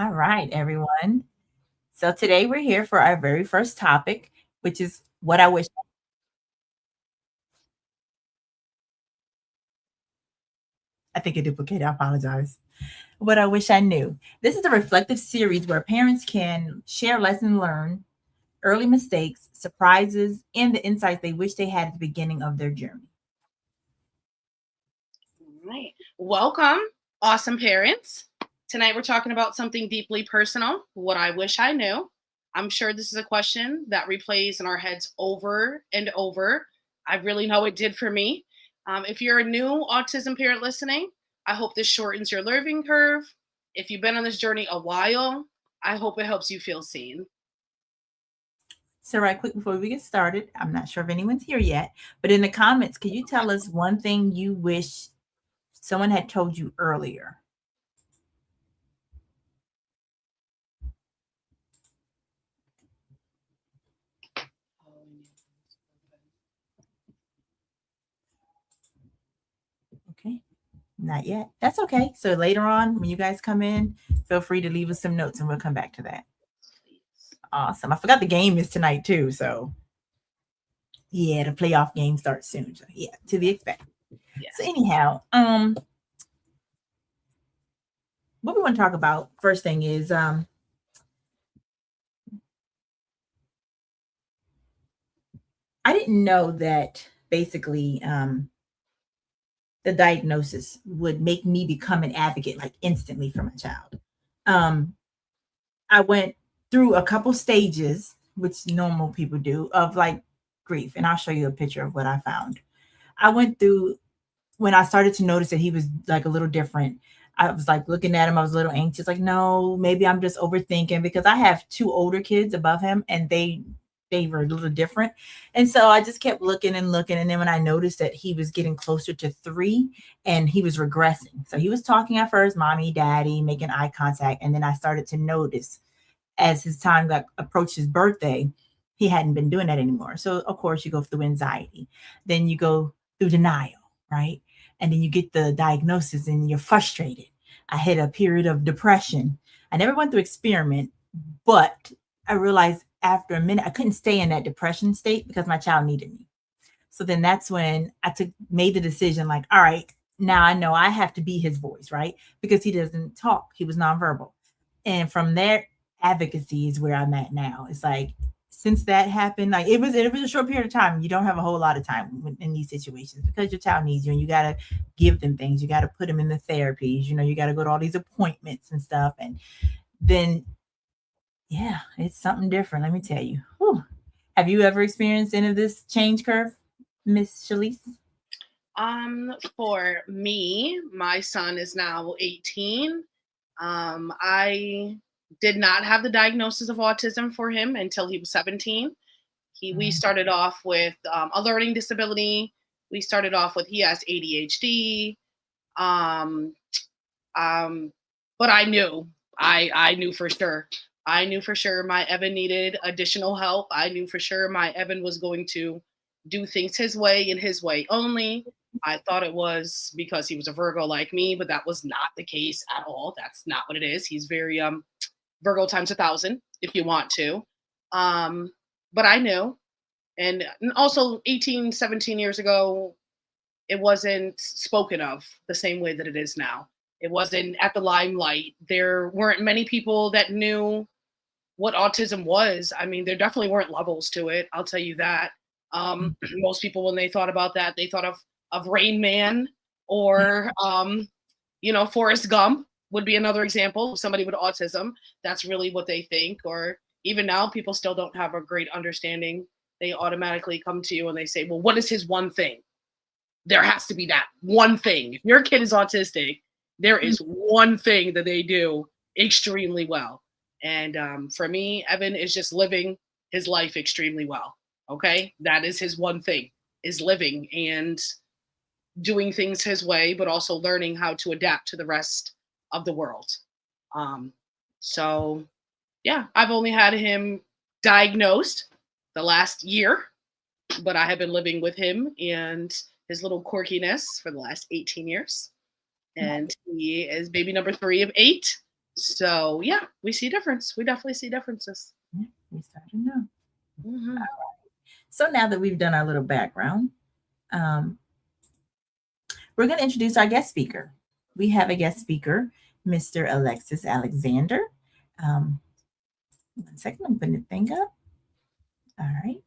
All right, everyone. So today we're here for our very first topic, which is what I wish I think it duplicated. I apologize. What I wish I knew. This is a reflective series where parents can share lessons learned, early mistakes, surprises, and the insights they wish they had at the beginning of their journey. All right. Welcome, awesome parents. Tonight we're talking about something deeply personal, what I wish I knew. I'm sure this is a question that replays in our heads over and over. I really know it did for me. If you're a new autism parent listening, I hope this shortens your learning curve. If you've been on this journey a while, I hope it helps you feel seen. So, right quick before we get started, I'm not sure if anyone's here yet, but in the comments, can you tell us one thing you wish someone had told you earlier? Okay. Not yet. That's okay. So later on, when you guys come in, feel free to leave us some notes and we'll come back to that. Awesome. I forgot the game is tonight too. So yeah, the playoff game starts soon. So yeah, to be expected. Yes. So anyhow, what we want to talk about first thing is I didn't know that basically the diagnosis would make me become an advocate like instantly for my child. Um, I went through a couple stages, which normal people do, of like grief. And I'll show you a picture of what I found. I went through when I started to notice that he was like a little different. I was like looking at him, I was a little anxious, like, no, maybe I'm just overthinking because I have two older kids above him and they were a little different. And so I just kept looking and looking. And then when I noticed that he was getting closer to 3 and he was regressing. So he was talking at first, mommy, daddy, making eye contact. And then I started to notice as his time got approached his birthday, he hadn't been doing that anymore. So of course you go through anxiety, then you go through denial, right? And then you get the diagnosis and you're frustrated. I hit a period of depression. I never went through experiment, but I realized after a minute I couldn't stay in that depression state because my child needed me. So then that's when I made the decision like, all right, now I know I have to be his voice, right? Because he doesn't talk. He was nonverbal. And from there, advocacy is where I'm at now. It's like since that happened, like it was a short period of time. You don't have a whole lot of time in these situations because your child needs you, and you gotta give them things. You gotta put them in the therapies. You gotta go to all these appointments and stuff. And then, yeah, it's something different. Let me tell you. Whew. Have you ever experienced any of this change curve, Miss Shalise? For me, my son is now 18. I did not have the diagnosis of autism for him until he was 17. We Mm. started off with a learning disability. We started off with he has ADHD. Um, um, but I knew for sure. I knew for sure my Evan needed additional help. I knew for sure my Evan was going to do things his way and his way only. I thought it was because he was a Virgo like me, but that was not the case at all. That's not what it is. He's very Virgo times 1,000 if you want to. Um, but I knew. And also 18, 17 years ago, it wasn't spoken of the same way that it is now. It wasn't at the limelight. There weren't many people that knew what autism was. I mean, there definitely weren't levels to it. I'll tell you that. Most people, when they thought about that, they thought of Rain Man or Forrest Gump would be another example of somebody with autism. That's really what they think. Or even now, people still don't have a great understanding. They automatically come to you and they say, "Well, what is his one thing?" There has to be that one thing. If your kid is autistic, there is one thing that they do extremely well. And for me, Evan is just living his life extremely well. Okay. That is his one thing, is living and doing things his way, but also learning how to adapt to the rest of the world. Um, so yeah, I've only had him diagnosed the last year, but I have been living with him and his little quirkiness for the last 18 years. And he is baby number 3 of 8. So yeah, we see difference. We definitely see differences. Yeah, we start to know. Hmm. So now that we've done our little background, um, we're going to introduce our guest speaker. We have a guest speaker, Mr. Alexis Alexander. Um, 1 second, I'm putting the thing up. All right.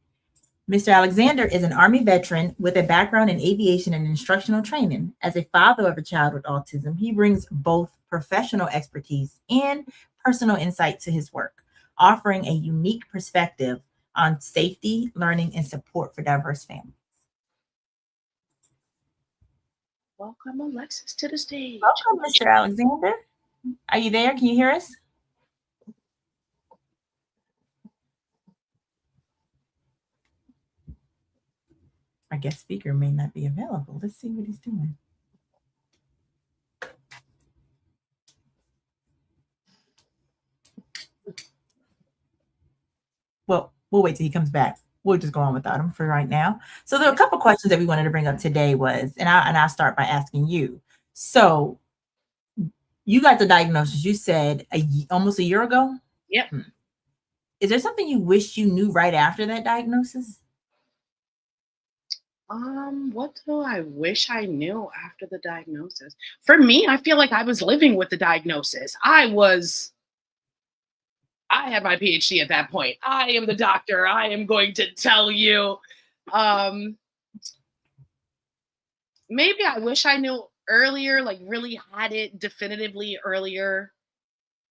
Mr. Alexander is an Army veteran with a background in aviation and instructional training. As a father of a child with autism, he brings both professional expertise and personal insight to his work, offering a unique perspective on safety, learning, and support for diverse families. Welcome, Alexis, to the stage. Welcome, Mr. Alexander. Are you there? Can you hear us? Our guest speaker may not be available. Let's see what he's doing. Well, we'll wait till he comes back. We'll just go on without him for right now. So there are a couple questions that we wanted to bring up today I'll start by asking you. So you got the diagnosis, you said almost a year ago. Yep. Is there something you wish you knew right after that diagnosis? What do I wish I knew after the diagnosis? For me, I feel like I was living with the diagnosis. I had my PhD at that point. I am the doctor. I am going to tell you. Um, Maybe I wish I knew earlier, like really had it definitively earlier,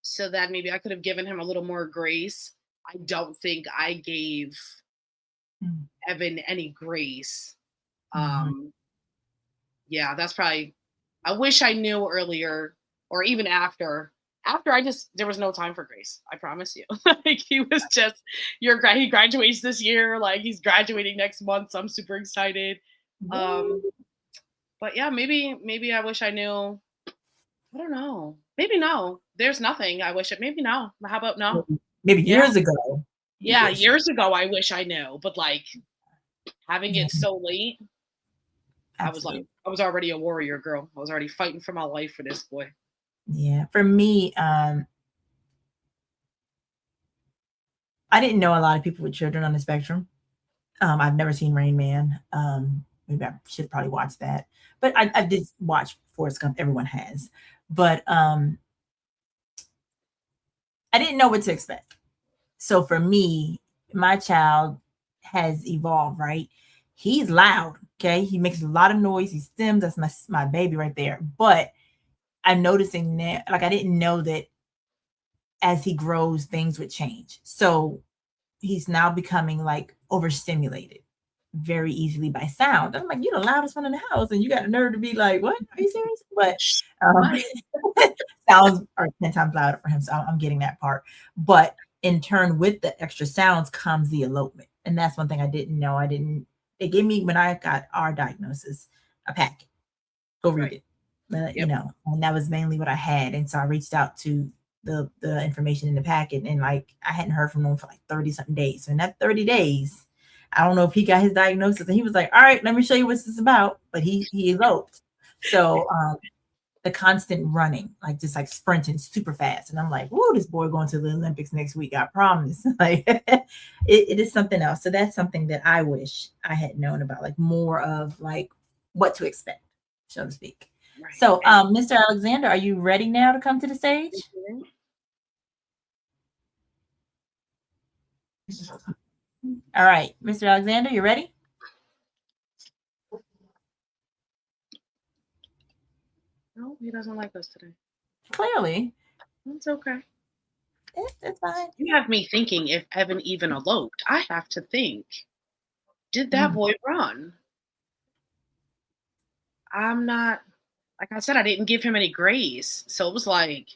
so that maybe I could have given him a little more grace. I don't think I gave Mm. Evan any grace. Mhm. Yeah, that's probably, I wish I knew earlier or even after. After I just, there was no time for grace. I promise you. Like he was just, he graduates this year. Like he's graduating next month. So I'm super excited. Um, Yay. but yeah, maybe I wish I knew. I don't know. Maybe no. There's nothing. I wish it. Maybe no. How about no? Maybe Yeah. years ago, you Yeah. wish. Years ago, I wish I knew. But like having Yeah, it so late, absolutely. I was already a warrior girl. I was already fighting for my life for this boy. Yeah. For me, I didn't know a lot of people with children on the spectrum. I've never seen Rain Man. Maybe I should probably watch that. But I did watch Forrest Gump. Everyone has. But I didn't know what to expect. So for me, my child has evolved, right? He's loud, okay? He makes a lot of noise. He stims. That's my baby right there. But I'm noticing that, like, I didn't know that as he grows, things would change. So he's now becoming like overstimulated very easily by sound. I'm like, you're the loudest one in the house, and you got the nerve to be like, what? Are you serious? But um, What? sounds are 10 times louder for him. So I'm getting that part. But in turn, with the extra sounds comes the elopement. And that's one thing I didn't know. It gave me, when I got our diagnosis, a packet. Go read Right. it. Yep. And that was mainly what I had. And so I reached out to the information in the packet, and like I hadn't heard from him for like 30 something days. So in that 30 days, I don't know if he got his diagnosis, and he was like, all right, let me show you what this is about. But he eloped. So the constant running, like just like sprinting super fast. And I'm like, whoa, this boy going to the Olympics next week. I promise. Like it is something else. So that's something that I wish I had known about, like more of like what to expect, so to speak. Right. So Mr. Alexander, are you ready now to come to the stage? All right, Mr. Alexander, you ready? No, he doesn't like us today. Clearly. That's okay. It's fine. You have me thinking if Evan even eloped. I have to think, did that boy run? I'm not, like I said, I didn't give him any grace. So it was like,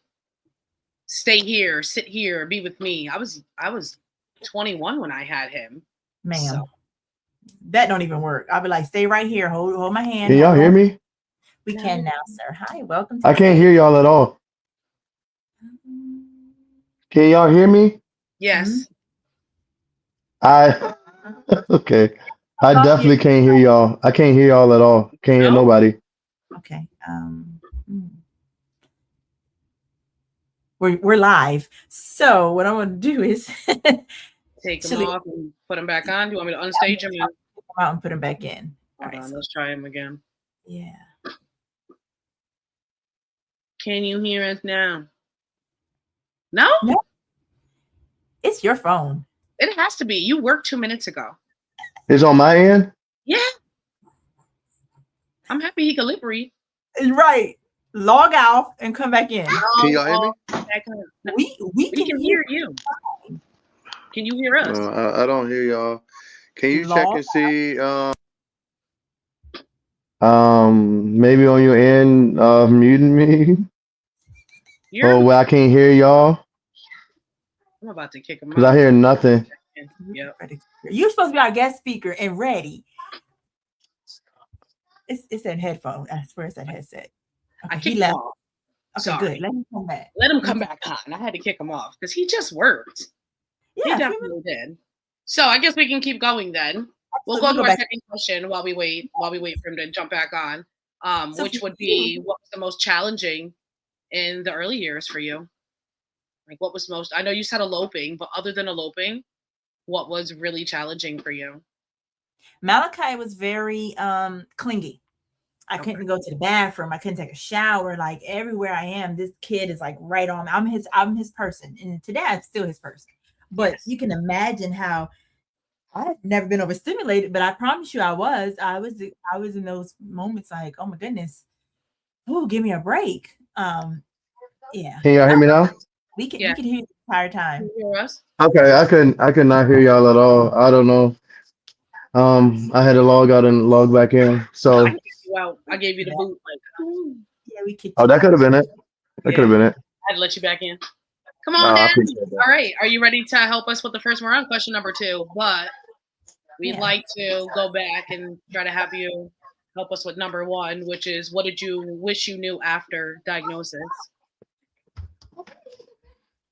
stay here, sit here, be with me. I was 21 when I had him. Ma'am. So. That don't even work. I'll be like, stay right here, hold my hand. Can y'all hear me? We can now, sir. Hi, welcome to I can't hear y'all at all. Can y'all hear me? Yes. Okay. I definitely can't hear y'all. I can't hear y'all at all. Can't hear nobody. Okay. we're live. So what I'm gonna do is Take them actually off and put them back on. Do you want me to unstage them? come out and put them back in. All Hold right. on, So let's try them again. yeah. Can you hear us now? No? No, it's your phone. It has to be. You worked 2 minutes ago. It's on my end. Yeah. I'm happy he can lip read. Right. Log out and come back in. Can y'all hear me? Back on. We can hear you. Can you hear us? I don't hear y'all. Can you check Log and see? Maybe on your end of muting me. You're Oh, well, I can't hear y'all I'm about to kick him because I out. hear nothing. Yep. You're supposed to be our guest speaker and ready. It's that headphone. I swear it's that headset. I Okay, kicked he him left. off. Okay, Sorry. good. Let him come back. Let him come back on. I had to kick him off because he just worked. Yeah, He definitely did. So I guess we can keep going then. We'll go to our second question while we wait for him to jump back on. Which would be, what was the most challenging in the early years for you? Like, what was most? I know you said eloping, but other than eloping, what was really challenging for you? Malachi was very clingy. I couldn't go to the bathroom. I couldn't take a shower. Like everywhere I am, this kid is like right on. I'm his person, and today I'm still his person. But you can imagine how I've never been overstimulated, but I promise you I was. I was in those moments like, oh my goodness, oh, give me a break. Yeah. Can y'all hear me now? We can hear you the entire time. Can you hear us? Okay, I could not hear y'all at all. I don't know. I had to log out and log back in. So I kicked you out. I gave you the boot. Like, yeah, we kicked oh, you that out. could have been it. That could have been it. I had to let you back in. Come on, I Dan. appreciate that. All right. Are you ready to help us with the first? We're on question number 2, but we'd like to go back and try to have you help us with number 1, which is, what did you wish you knew after diagnosis?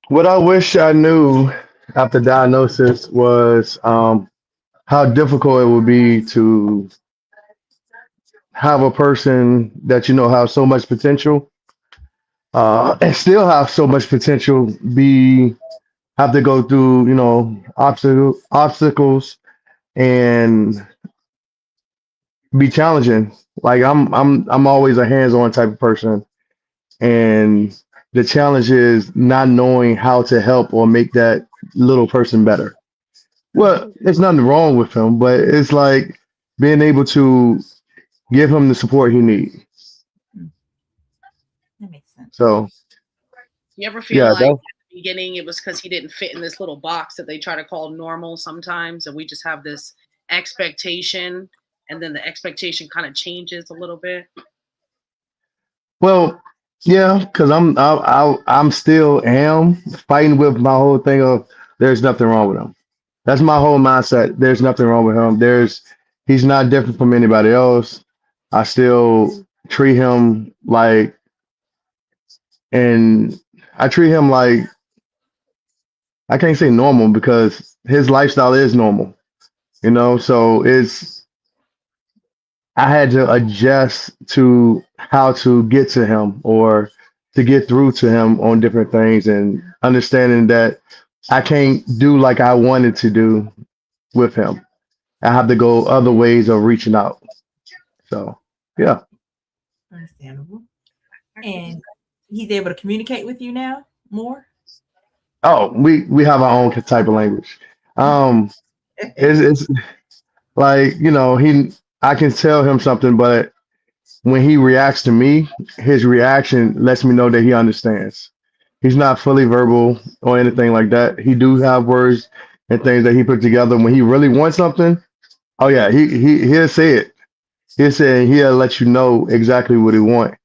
What I wish I knew after diagnosis was how difficult it would be to have a person that you know have so much potential and still have so much potential have to go through obstacles and be challenging. Like I'm always a hands-on type of person, and the challenge is not knowing how to help or make that little person better. Well, there's nothing wrong with him, but it's like being able to give him the support he needs. That makes sense. So You ever feel like at the beginning it was because he didn't fit in this little box that they try to call normal sometimes, and we just have this expectation, and then the expectation kind of changes a little bit? well, yeah, because I'm still am fighting with my whole thing of there's nothing wrong with him. That's my whole mindset. There's nothing wrong with him. He's not different from anybody else. I still treat him like, and I treat him like, I can't say normal because his lifestyle is normal, so I had to adjust to how to get to him or to get through to him on different things, and understanding that I can't do like I wanted to do with him. I have to go other ways of reaching out. So, yeah. Understandable. And he's able to communicate with you now more? Oh, we have our own type of language. It's like, I can tell him something, but when he reacts to me, his reaction lets me know that he understands. He's not fully verbal or anything like that. He do have words and things that he put together. When he really wants something, oh yeah, he'll say it. He'll say it, he'll let you know exactly what he want.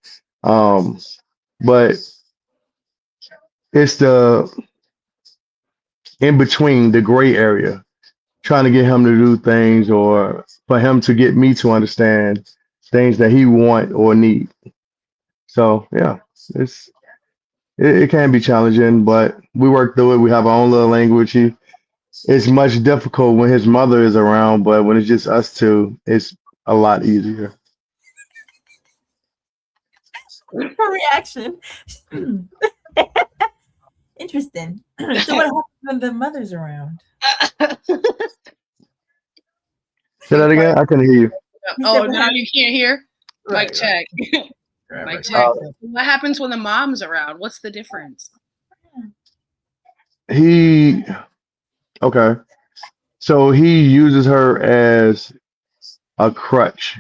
But it's the in between, the gray area, trying to get him to do things or for him to get me to understand things that he want or need. So yeah, it can be challenging, but we work through it. We have our own little language. It's much difficult when his mother is around, but when it's just us two, it's a lot easier. Her reaction. Interesting. So what happens when the mother's around? Say that again. I couldn't hear you. Oh, now you can't hear? Right, Mic check. right, Mic right, check. right. What happens when the mom's around? What's the difference? He okay. So he uses her as a crutch.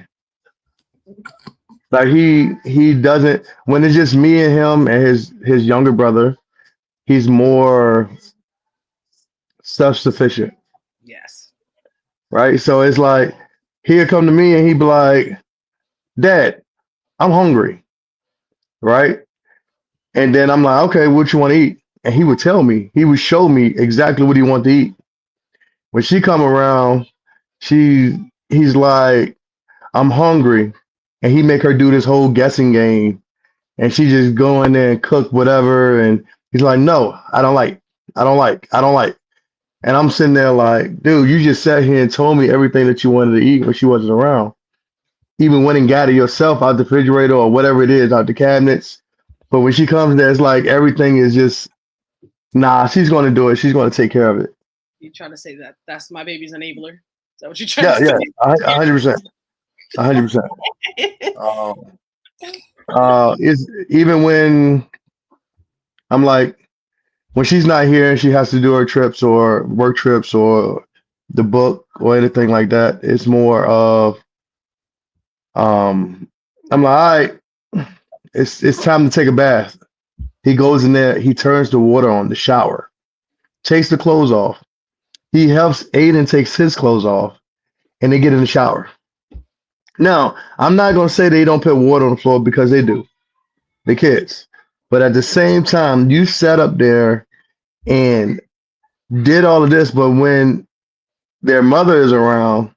Like he doesn't when it's just me and him and his younger brother, he's more self-sufficient, Yes. right? So it's like he'll come to me and he'd be like, Dad, I'm hungry, right? And then I'm like, okay, what you want to eat? And he would tell me, he would show me exactly what he wanted to eat. When she come around, he's like, I'm hungry. And he make her do this whole guessing game. And she just go in there and cook whatever. And he's like, no, I don't like. I don't like. I don't like. And I'm sitting there like, dude, you just sat here and told me everything that you wanted to eat when she wasn't around. Even went and got it yourself out the refrigerator or whatever it is, out the cabinets. But when she comes there, it's like everything is just, nah, she's going to do it. She's going to take care of it. You trying to say that that's my baby's enabler? Is that what you're trying Yeah, to yeah, say? 100%. 100%. It's even when I'm like, when she's not here and she has to do her trips or work trips or the book or anything like that, it's more of I'm like, all right, it's time to take a bath. He goes in there, he turns the water on the shower, takes the clothes off. He helps Aiden takes his clothes off, and they get in the shower. Now, I'm not gonna say they don't put water on the floor because they do, the kids. But at the same time, you sat up there and did all of this, but when their mother is around,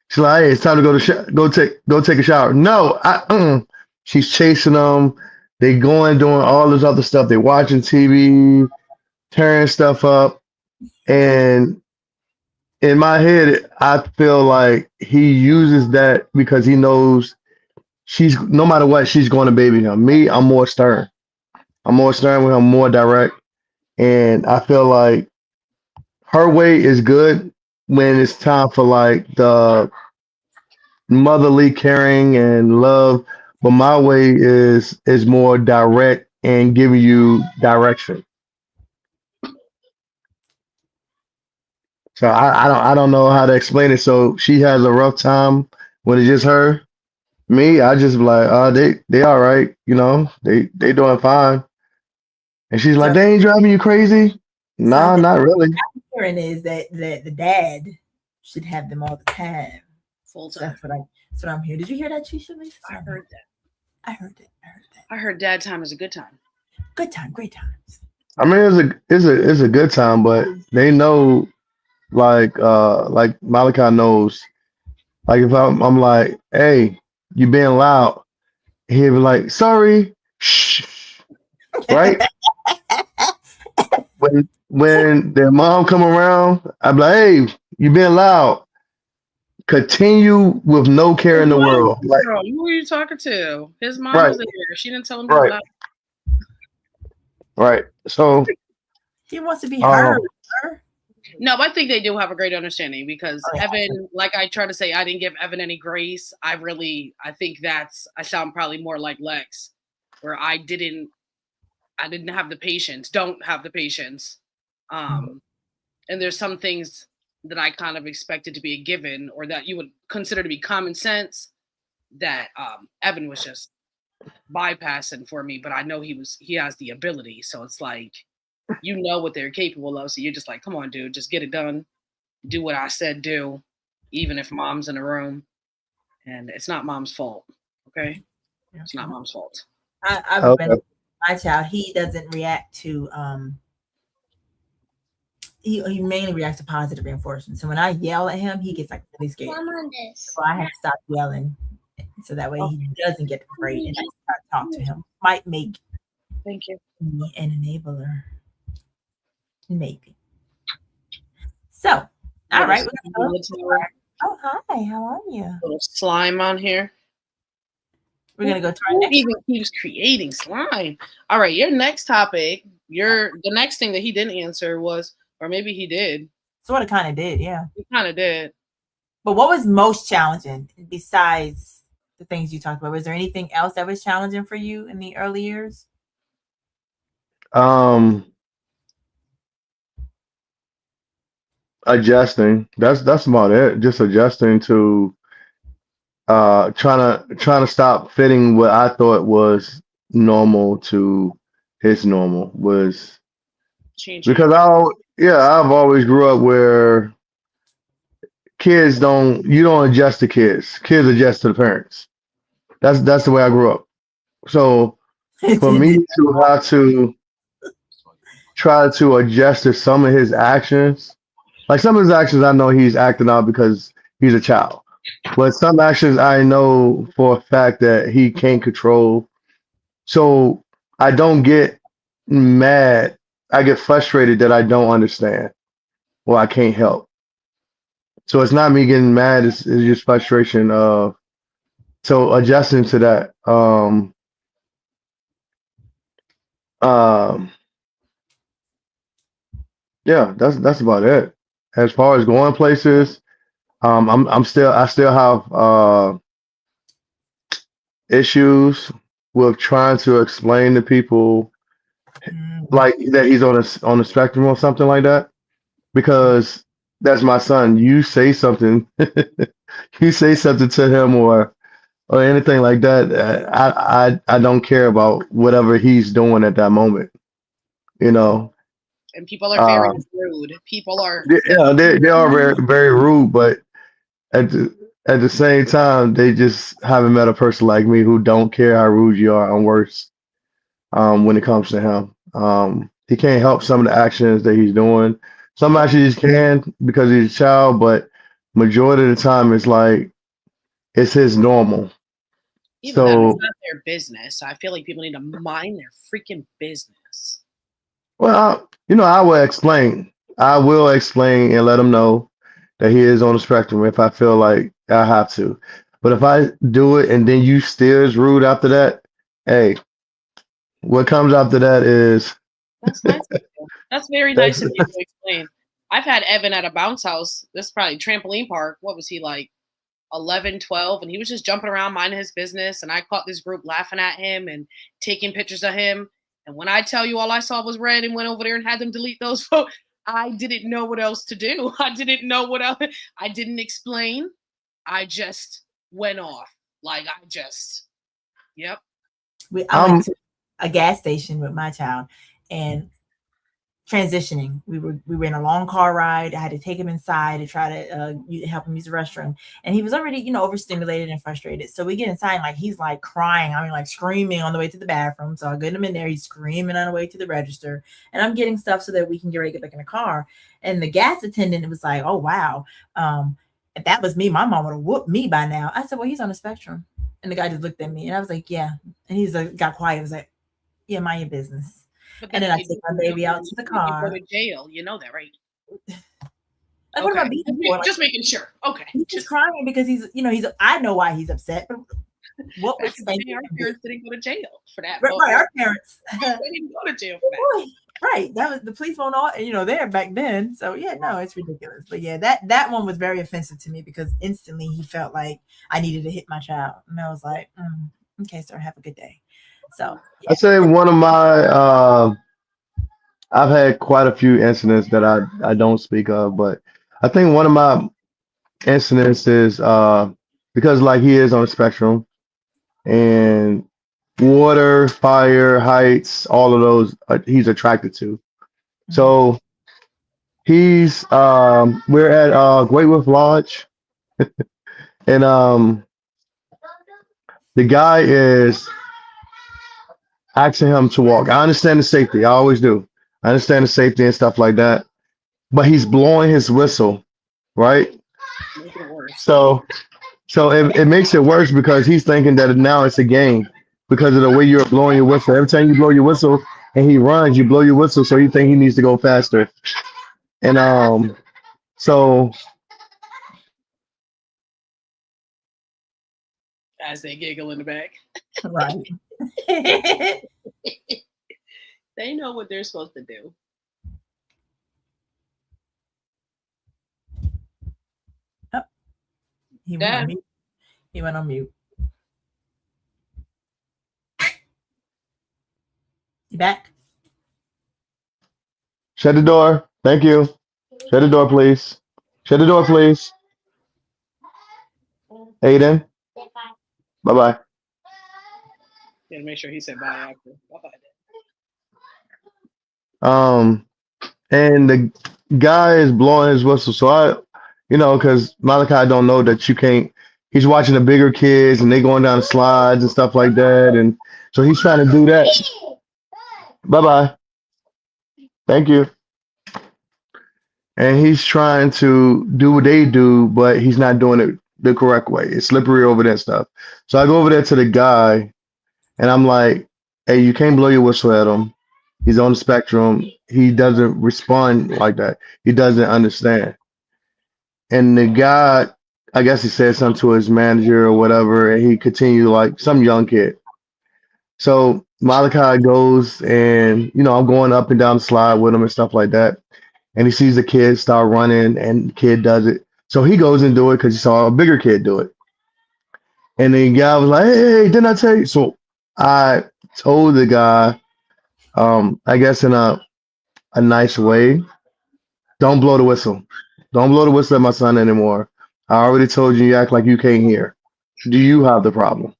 she's like, "Hey, it's time to go take a shower." No, she's chasing them. They going doing all this other stuff. They watching TV, tearing stuff up, and in my head, I feel like he uses that because he knows she's no matter what, she's going to baby him. Me, I'm more stern. I'm more stern with him, more direct, and I feel like her way is good when it's time for like the motherly caring and love, but my way is more direct and giving you direction. So I don't know how to explain it. So she has a rough time when it's just her. Me, I just be like, they all right, they doing fine. And she's like, So they ain't driving you crazy. so Nah, the not really. hearing is that the dad should have them all the time. Full So time. that's what I'm hearing. Did you hear that, Tisha? Lisa? I heard that. I heard that. I heard that. I heard dad time is a good time. Good time, great times. I mean, it's a good time, but they know like Malachi knows. Like if I'm like, hey, you being loud, he'll be like, sorry, shh, right? When their mom come around, I'm like, hey, you being loud. Continue with no care in the world. Like, Girl, who are you talking to? His mom right, was there. She didn't tell him to be right, loud. right. So, He wants to be um, heard. Sir. No, I think they do have a great understanding because Oh, yeah. Evan, like I try to say, I didn't give Evan any grace. I think I sound probably more like Lex, where I didn't have the patience, don't have the patience. And there's some things that I kind of expected to be a given or that you would consider to be common sense that Evan was just bypassing for me, but I know he has the ability. So it's like, you know what they're capable of. So you're just like, come on, dude, just get it done. Do what I said do, even if mom's in the room. And it's not mom's fault. Okay? It's not mom's fault. I've okay. been my child. He doesn't react to he mainly reacts to positive reinforcement. So when I yell at him, he gets like really scared. So I have to stop yelling so that way he doesn't get afraid and I start talk to him. Might make Thank you. me an enabler. Maybe. So, all right. Oh, hi. How are you? Little slime on here. We're gonna go to our Who next. even keeps creating slime? All right, your next topic. The next thing that he didn't answer was, or maybe he did. Sort of kind of did, yeah. He kind of did. But what was most challenging besides the things you talked about? Was there anything else that was challenging for you in the early years? Adjusting. That's about it. Just adjusting to trying to stop fitting what I thought was normal to his normal was Changing. because I've always grew up where you don't adjust to kids. Kids adjust to the parents. That's the way I grew up. So for me to have to try to adjust to some of his actions, like some of his actions I know he's acting out because he's a child. But some actions I know for a fact that he can't control. So I don't get mad. I get frustrated that I don't understand or I can't help. So it's not me getting mad, it's just frustration of so adjusting to that. Um yeah, that's about it. As far as going places, I still have issues with trying to explain to people like that he's on a spectrum or something like that because that's my son. You say something, you say something to him or anything like that. I don't care about whatever he's doing at that moment. You know, And people are very um, rude. People are. yeah, they are very very rude, but at the same time, they just haven't met a person like me who don't care how rude you are. I'm worse when it comes to him. He can't help some of the actions that he's doing. Some actions he can because he's a child, but majority of the time it's like it's his normal. Even then, it's So, not their business. I feel like people need to mind their freaking business. well, I will explain. I will explain and let him know that he is on the spectrum if I feel like I have to. But if I do it and then you still is rude after that, hey, what comes after that is That's nice of you. That's very nice that's of you to explain. I've had Evan at a bounce house. This is probably trampoline park. What was he like? 11, 12, and he was just jumping around minding his business. And I caught this group laughing at him and taking pictures of him. And when I tell you all I saw was red and went over there and had them delete those photos, I didn't know what else to do. I didn't know what else. I didn't explain. I just went off. Like yep. I went to a gas station with my child and transitioning. We were in a long car ride. I had to take him inside to try to help him use the restroom, and he was already overstimulated and frustrated. So we get inside, and like he's like crying. I mean, like screaming on the way to the bathroom. So I get him in there. He's screaming on the way to the register, and I'm getting stuff so that we can get ready to get back in the car. And the gas attendant was like, "Oh wow, if that was me, my mom would have whooped me by now." I said, "Well, he's on the spectrum," and the guy just looked at me, and I was like, "Yeah," and he's like, got quiet. I was like, "Yeah, mind your business." And then I take my baby out to the car. Go to jail. You know that, right? Like, what am I beating for? Like, just making sure. Okay. He's just crying because he's I know why he's upset, but what was our parents didn't go to jail for that. Right, our parents they didn't go to jail for that. Right. That was the police won't all there back then. So yeah, no, it's ridiculous. But yeah, that one was very offensive to me because instantly he felt like I needed to hit my child. And I was like, okay, sir, have a good day. So yeah. I say one of my I've had quite a few incidents that I don't speak of, but I think one of my incidents is because like he is on the spectrum and water, fire, heights, all of those he's attracted to. So he's we're at Great Wolf Lodge and the guy is asking him to walk. I understand the safety, I always do. I understand the safety and stuff like that, but he's blowing his whistle, right? Making it worse. So it makes it worse because he's thinking that now it's a game because of the way you're blowing your whistle. Every time you blow your whistle and he runs, you blow your whistle, so you think he needs to go faster. And so as they giggle in the back. Right. They know what they're supposed to do. Oh, he went on mute. He went on mute. You back? Shut the door. Thank you. Shut the door, please. Shut the door, please. Aiden. Bye bye. Gotta make sure he said bye after. Bye-bye. And the guy is blowing his whistle. So because Malachi don't know that you can't. He's watching the bigger kids and they going down the slides and stuff like that, and so he's trying to do that. Bye bye. Thank you. And he's trying to do what they do, but he's not doing it the correct way. It's slippery over there and stuff. So I go over there to the guy, and I'm like, "Hey, you can't blow your whistle at him. He's on the spectrum. He doesn't respond like that. He doesn't understand." And the guy, I guess he said something to his manager or whatever, and he continued like some young kid. So Malachi goes and, I'm going up and down the slide with him and stuff like that. And he sees the kid start running and the kid does it. So he goes and do it because he saw a bigger kid do it. And the guy was like, hey, didn't I tell you? So I told the guy, I guess in a nice way, don't blow the whistle. Don't blow the whistle at my son anymore. I already told you act like you can't hear. Do you have the problem?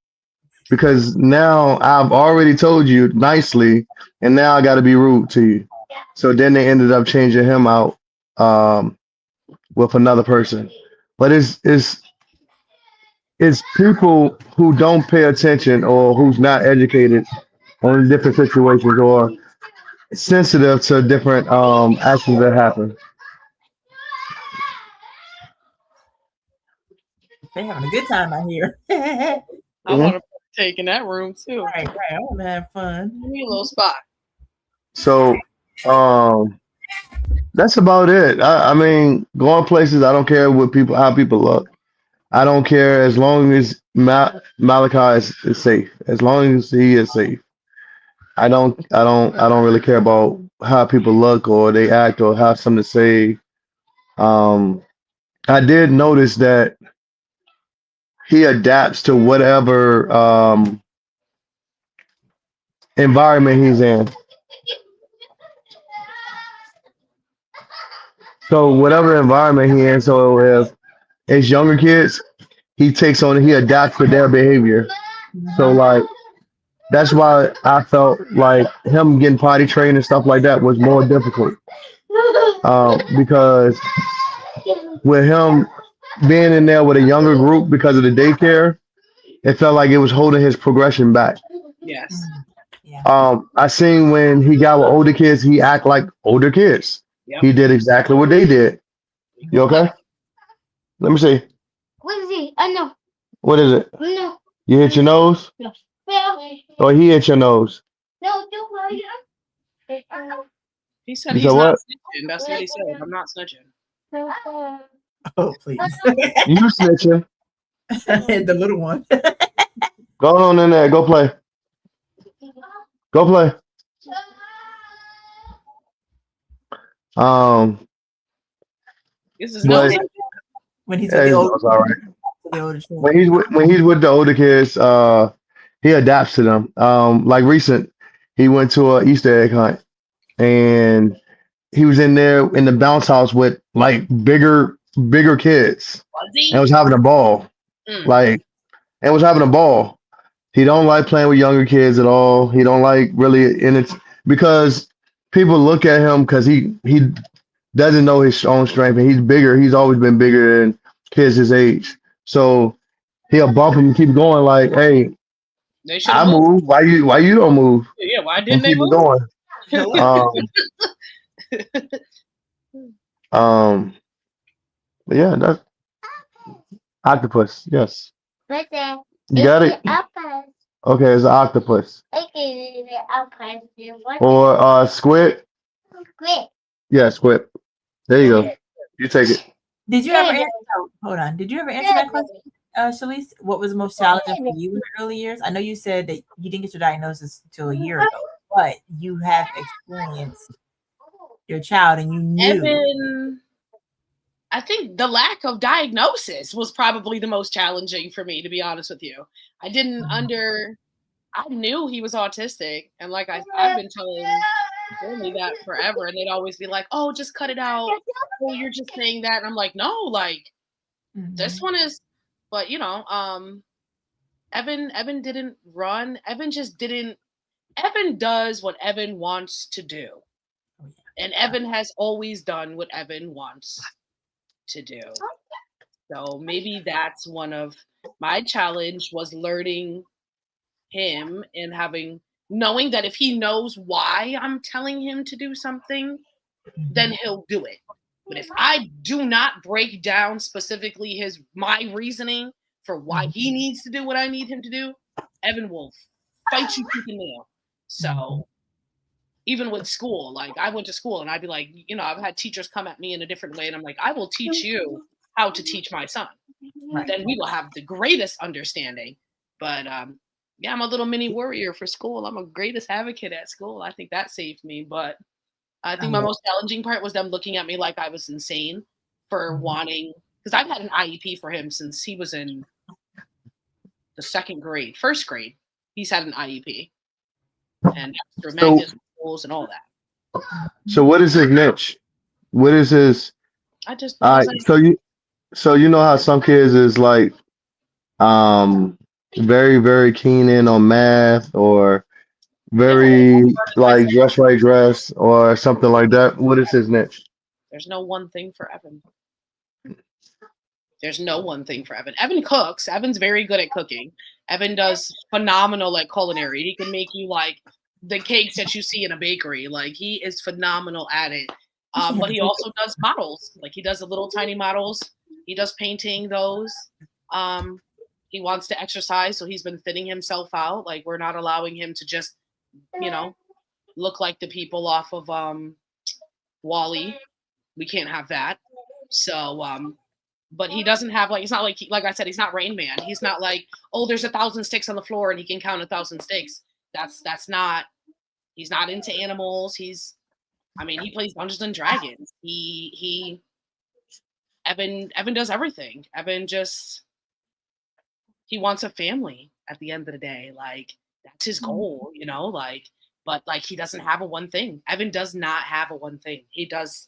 Because now I've already told you nicely, and now I got to be rude to you. So then they ended up changing him out with another person. But it's people who don't pay attention or who's not educated on different situations or sensitive to different actions that happen. They're having a good time out here. I want to take in that room too. Right. I want to have fun. Give me a little spot. So that's about it. I mean, going places, I don't care how people look. I don't care as long as Malachi is safe. As long as he is safe. I don't really care about how people look or they act or have something to say. I did notice that he adapts to whatever environment he's in. So whatever environment he's in, so if it's younger kids, he adapts to their behavior. So like that's why I felt like him getting potty trained and stuff like that was more difficult. Because with him being in there with a younger group because of the daycare, it felt like it was holding his progression back. Yes. Yeah. I seen when he got with older kids, he act like older kids. Yep. He did exactly what they did. You okay? Let me see. What is it? I know. What is it? No. You hit your nose? No. Or he hit your nose? No, don't worry. He said You he's said not what? snitching. That's what he said. I'm not snitching. Oh, please. You snitching. The little one. Go on in there. Go play. Go play. This is But- no. When he's Yeah, with the it's older, all right. the older children. When he's with the older kids, he adapts to them. Like recent, he went to a Easter egg hunt, and he was in there in the bounce house with like bigger kids, and was having a ball. Was having a ball. He don't like playing with younger kids at all. He don't like really, and it's because people look at him because he doesn't know his own strength, and he's bigger. He's always been bigger than kids his age. So he'll bump him and keep going like, hey, They should I have moved. move. Why you don't move? Yeah, why And didn't they keep it move? going. But yeah, that's octopus. Yes, But then you got it. Okay, it's an octopus or squid. Great. Yeah, squid. There you go. You take it. Did you ever answer? Hold on. Did you ever answer that question, Shalise? What was most challenging for you in the early years? I know you said that you didn't get your diagnosis until a year ago. but you have experienced your child and you knew. Evan, I think the lack of diagnosis was probably the most challenging for me, to be honest with you. I didn't I knew he was autistic, and like I've been telling family that forever, and they'd always be like, "Oh, just cut it out. Oh, you're just saying that." And I'm like, "No, like this one is." But Evan didn't run. Evan just didn't. Evan does what Evan wants to do, and Evan has always done what Evan wants to do. So maybe that's one of my challenge was learning him and knowing that if he knows why I'm telling him to do something, then he'll do it. But if I do not break down specifically my reasoning for why he needs to do what I need him to do, Evan will fight you tooth and nail. So even with school, like I went to school and I'd be like, I've had teachers come at me in a different way, and I'm like, I will teach you how to teach my son. Right. Then we will have the greatest understanding. But yeah, I'm a little mini warrior for school. I'm a greatest advocate at school. I think that saved me. But I think my most challenging part was them looking at me like I was insane for wanting, because I've had an IEP for him since he was in the first grade. He's had an IEP and through magnet schools and all that. So what is his niche? What is his? I just So you know how some kids is like very, very keen in on math or very like dress right dress or something like that. What is his niche? There's no one thing for Evan. There's no one thing for Evan. Evan cooks. Evan's very good at cooking. Evan does phenomenal at culinary. He can make you like the cakes that you see in a bakery. Like he is phenomenal at it. But he also does models. Like he does the little tiny models. He does painting those. He wants to exercise, so he's been thinning himself out. Like we're not allowing him to just, look like the people off of Wall-E. We can't have that. So but he doesn't have like, it's not like I said, he's not Rain Man. He's not like, oh, there's 1,000 sticks on the floor and he can count 1,000 sticks. That's not. He's not into animals. He plays Dungeons and Dragons. Evan does everything. Evan just, he wants a family at the end of the day. Like that's his goal, but like he doesn't have a one thing. Evan does not have a one thing. He does.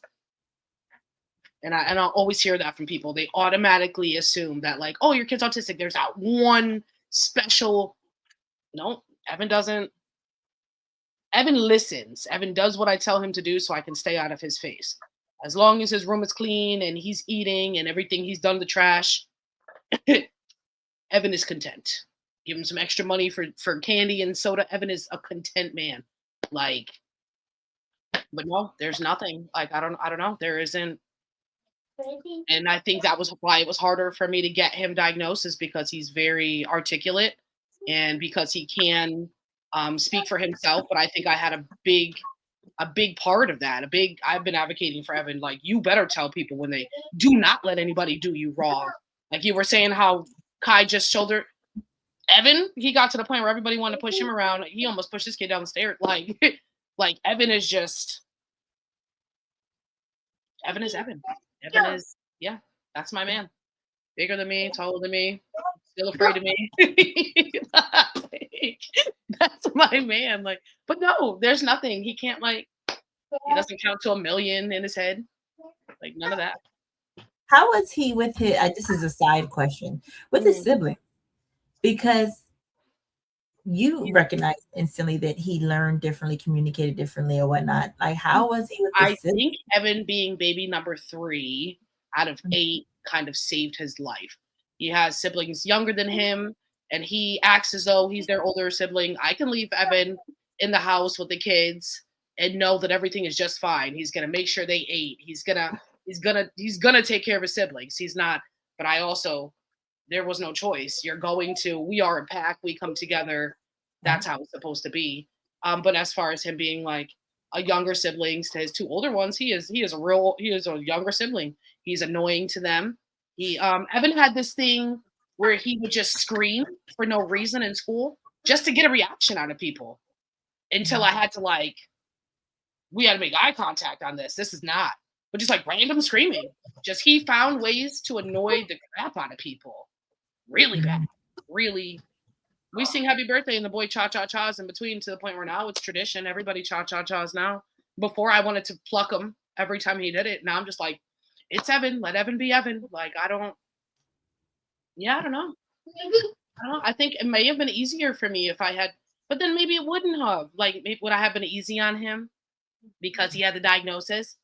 And I'll always hear that from people. They automatically assume that like, oh, your kid's autistic. There's that one special. No, Evan doesn't. Evan listens. Evan does what I tell him to do so I can stay out of his face. As long as his room is clean and he's eating and everything he's done the trash, Evan is content. Give him some extra money for candy and soda. Evan is a content man. Like, but no, there's nothing. Like, I don't know. There isn't. And I think that was why it was harder for me to get him diagnosed, is because he's very articulate and because he can speak for himself. But I think I had a big part of that. I've been advocating for Evan, like, you better tell people when they do not let anybody do you wrong. Like you were saying how Kai just shouldered Evan, he got to the point where everybody wanted to push him around. He almost pushed his kid down the stairs. Like, like Evan is just, Evan is Evan. Evan is, yeah, that's my man. Bigger than me, taller than me, still afraid of me. Like, that's my man. Like, but no, there's nothing. He can't he doesn't count to 1,000,000 in his head. Like none of that. How was he with his, this is a side question, with his sibling? Because you recognized instantly that he learned differently, communicated differently or whatnot. Like, how was he with his sibling? I think Evan being baby number 3 out of 8 kind of saved his life. He has siblings younger than him, and he acts as though he's their older sibling. I can leave Evan in the house with the kids and know that everything is just fine. He's gonna make sure they ate. He's gonna take care of his siblings. He's not, but I also, there was no choice. We are a pack. We come together. That's how it's supposed to be. But as far as him being like a younger siblings to his 2 older ones, he is a younger sibling. He's annoying to them. Evan had this thing where he would just scream for no reason in school just to get a reaction out of people. until I had to like, we had to make eye contact on this. This is not, but just like random screaming. Just he found ways to annoy the crap out of people. Really bad. Really. We sing happy birthday and the boy cha-cha-chas in between to the point where now it's tradition. Everybody cha-cha-chas now. Before I wanted to pluck him every time he did it. Now I'm just like, it's Evan. Let Evan be Evan. Like, I don't know. I think it may have been easier for me if I had, but then maybe it wouldn't have. Like, maybe, would I have been easy on him because he had the diagnosis?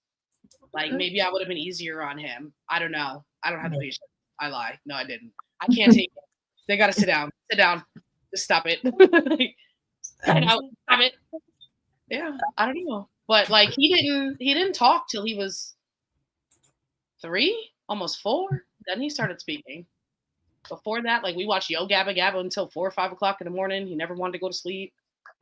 Like, maybe I would have been easier on him. I don't know. I don't have the patience. I lie. No, I didn't. I can't take it. They got to sit down. Sit down. Just stop it. Stop it. Yeah, I don't know. But like, he didn't talk till he was 3, almost 4. Then he started speaking. Before that, like, we watched Yo Gabba Gabba until 4 or 5 o'clock in the morning. He never wanted to go to sleep.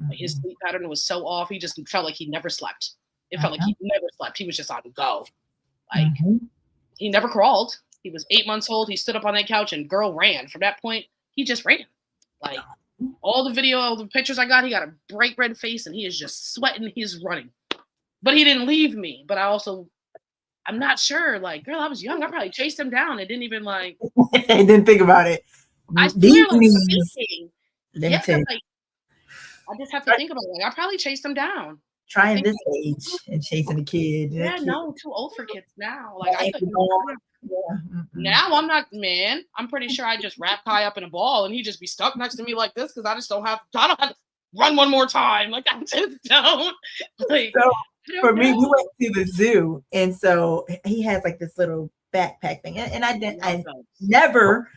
Like, his sleep pattern was so off. He just felt like he never slept. It felt like he never slept. He was just on the go. Like, he never crawled. He was 8 months old. He stood up on that couch and girl ran. From that point, he just ran. Like, all the video, all the pictures I got, he got a bright red face and he is just sweating. He's running. But he didn't leave me. But I'm not sure. Like, girl, I was young. I probably chased him down and didn't even like. I didn't think about it. I swear, like, thinking. Yeah, like, I just have to think about it. Like, I probably chased him down. Trying this age and chasing a kid. Yeah, no, too old for kids now. Like, I couldn't. Now I'm not, man. I'm pretty sure I just wrap Kai up in a ball and he just be stuck next to me like this because I don't have to run one more time. Like, I just don't. Like, so for me, we went to the zoo, and so he has like this little backpack thing, and I never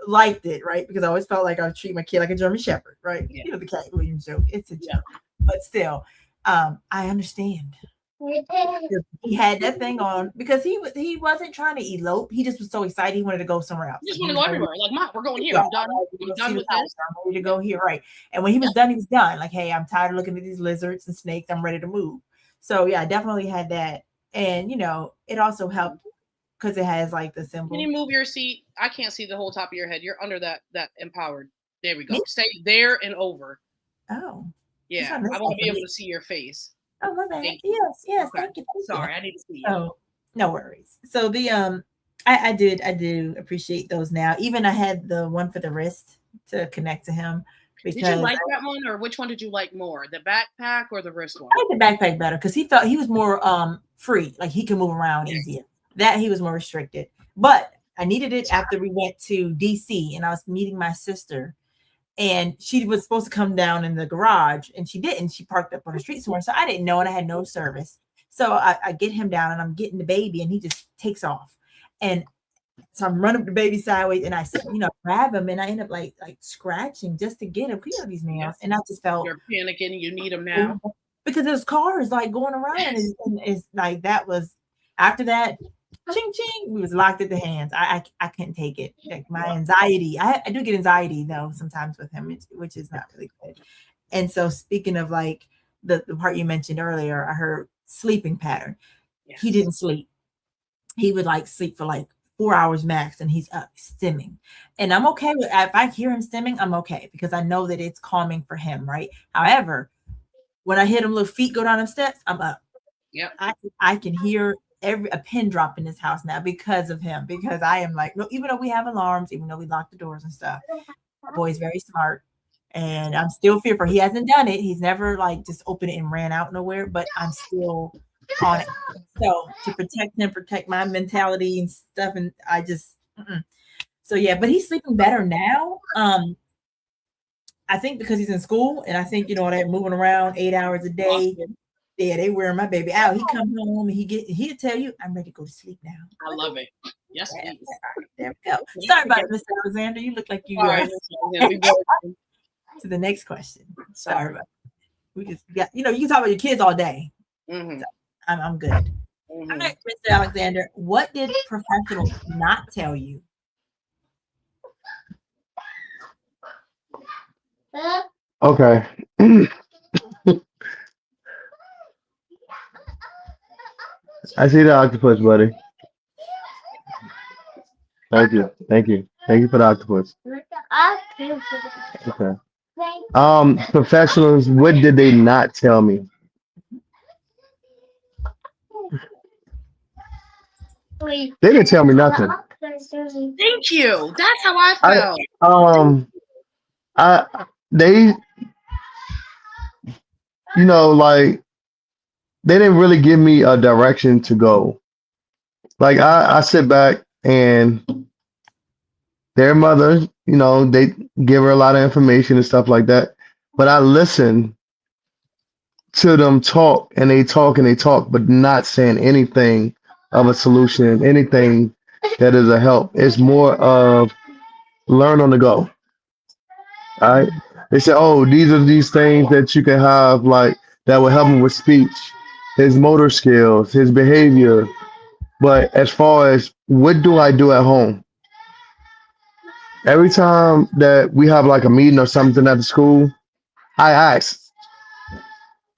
liked it, right? Because I always felt like I would treat my kid like a German Shepherd, right? Yeah. You know the Cat Williams joke. It's a joke, but still, I understand. He had that thing on because he wasn't trying to elope. He just was so excited. He wanted to go somewhere else. He just want to go everywhere. Like, Mom, we're going here. I'm done. I'm done with this. I'm ready to go here, right? And when he was done, he was done. Like, hey, I'm tired of looking at these lizards and snakes. I'm ready to move. So yeah, I definitely had that. And it also helped because it has like the symbol. Can you move your seat? I can't see the whole top of your head. You're under that empowered. There we go. Stay there and over. Oh. Yeah. I want to be able to see your face. Oh, my bad. Yes. Okay. Thank you. Sorry, I need to see you. Oh, no worries. So the I do appreciate those now. Even I had the one for the wrist to connect to him. Did you like that one, or which one did you like more, the backpack or the wrist one? I like the backpack better because he felt he was more free, like he could move around easier. That he was more restricted, but I needed it after we went to DC and I was meeting my sister. And she was supposed to come down in the garage and she didn't. She parked up on the street somewhere. So I didn't know and I had no service. So I get him down and I'm getting the baby and he just takes off. And so I'm running up the baby sideways and I grab him and I end up like scratching just to get him. These nails. And I just felt you're panicking. You need him now. Because there's cars like going around and it's like that was after that. Ching ching, we was locked at the hands. I couldn't take it. Like my anxiety, I do get anxiety though sometimes with him, which is not really good. And so speaking of like the part you mentioned earlier, I heard sleeping pattern. Yes. He didn't sleep. He would like sleep for like 4 hours max, and he's up stimming. And I'm okay with if I hear him stimming, I'm okay because I know that it's calming for him, right? However, when I hear them little feet go down them steps, I'm up. Yeah, I can hear a pin drop in this house now because of him, because I am like, no, even though we have alarms, even though we lock the doors and stuff, my boy's very smart and I'm still fearful. He hasn't done it. He's never like just opened it and ran out nowhere, but I'm still on it. So to protect him, protect my mentality and stuff. And I just, so yeah, but he's sleeping better now. I think because he's in school and I think, they're moving around 8 hours a day. Yeah, they wearing my baby out. He come home and he'll tell you, I'm ready to go to sleep now. I love it. Yes, please. There we go. Sorry about it, Mr. Alexander. You look like you are. To the next question. Sorry about it. We just got, you can talk about your kids all day. Mm-hmm. So I'm good. Mm-hmm. All right, Mr. Alexander, what did professionals not tell you? Okay. I see the octopus, buddy. Thank you for the octopus. Okay. Professionals, what did they not tell me? They didn't tell me nothing. Thank you. That's how I I felt. um I they like they didn't really give me a direction to go. Like I sit back and their mother, they give her a lot of information and stuff like that. But I listen to them talk and they talk and they talk, but not saying anything of a solution, anything that is a help. It's more of learn on the go. All right. They say, oh, these are these things that you can have like that will help him with speech, his motor skills, his behavior. But as far as what do I do at home? Every time that we have like a meeting or something at the school, I ask,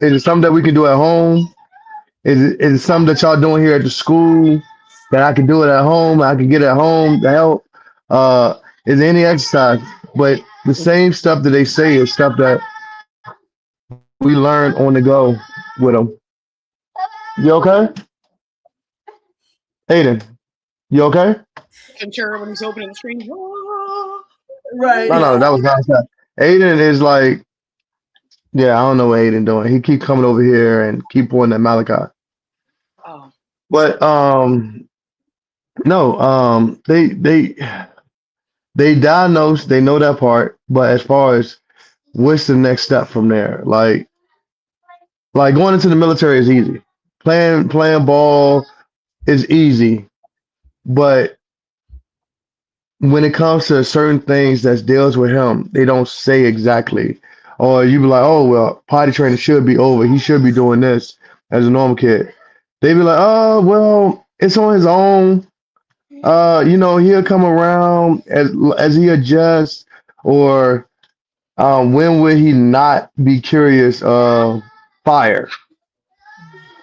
is it something that we can do at home? Is it something that y'all doing here at the school that I can do it at home? I can get at home to help. Is there any exercise? But the same stuff that they say is stuff that we learn on the go with them. You okay, Aiden? You okay? I'm sure when he's opening the screen. Right. No, that was not that. Aiden is like, yeah, I don't know what Aiden doing. He keep coming over here and keep pointing at Malachi. Oh, But no, they diagnose, they know that part. But as far as what's the next step from there, like going into the military is easy. Playing ball is easy, but when it comes to certain things that deals with him, they don't say exactly. Or you be like, oh well, potty training should be over. He should be doing this as a normal kid. They be like, oh well, it's on his own. He'll come around as he adjusts, or when would he not be curious of fire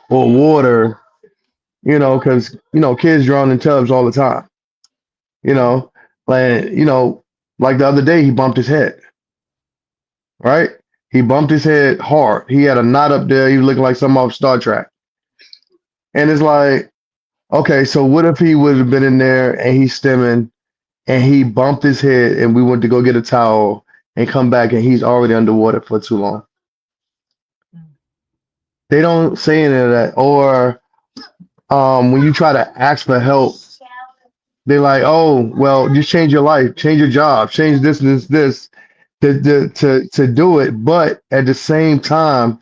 or water? Because kids drown in tubs all the time. You know, like the other day he bumped his head. Right? He bumped his head hard. He had a knot up there. He was looking like something off Star Trek. And it's like, okay, so what if he would have been in there and he's stimming and he bumped his head and we went to go get a towel and come back and he's already underwater for too long? They don't say any of that. Or when you try to ask for help, they're like, oh, well, just change your life, change your job, change this, this, to do it. But at the same time,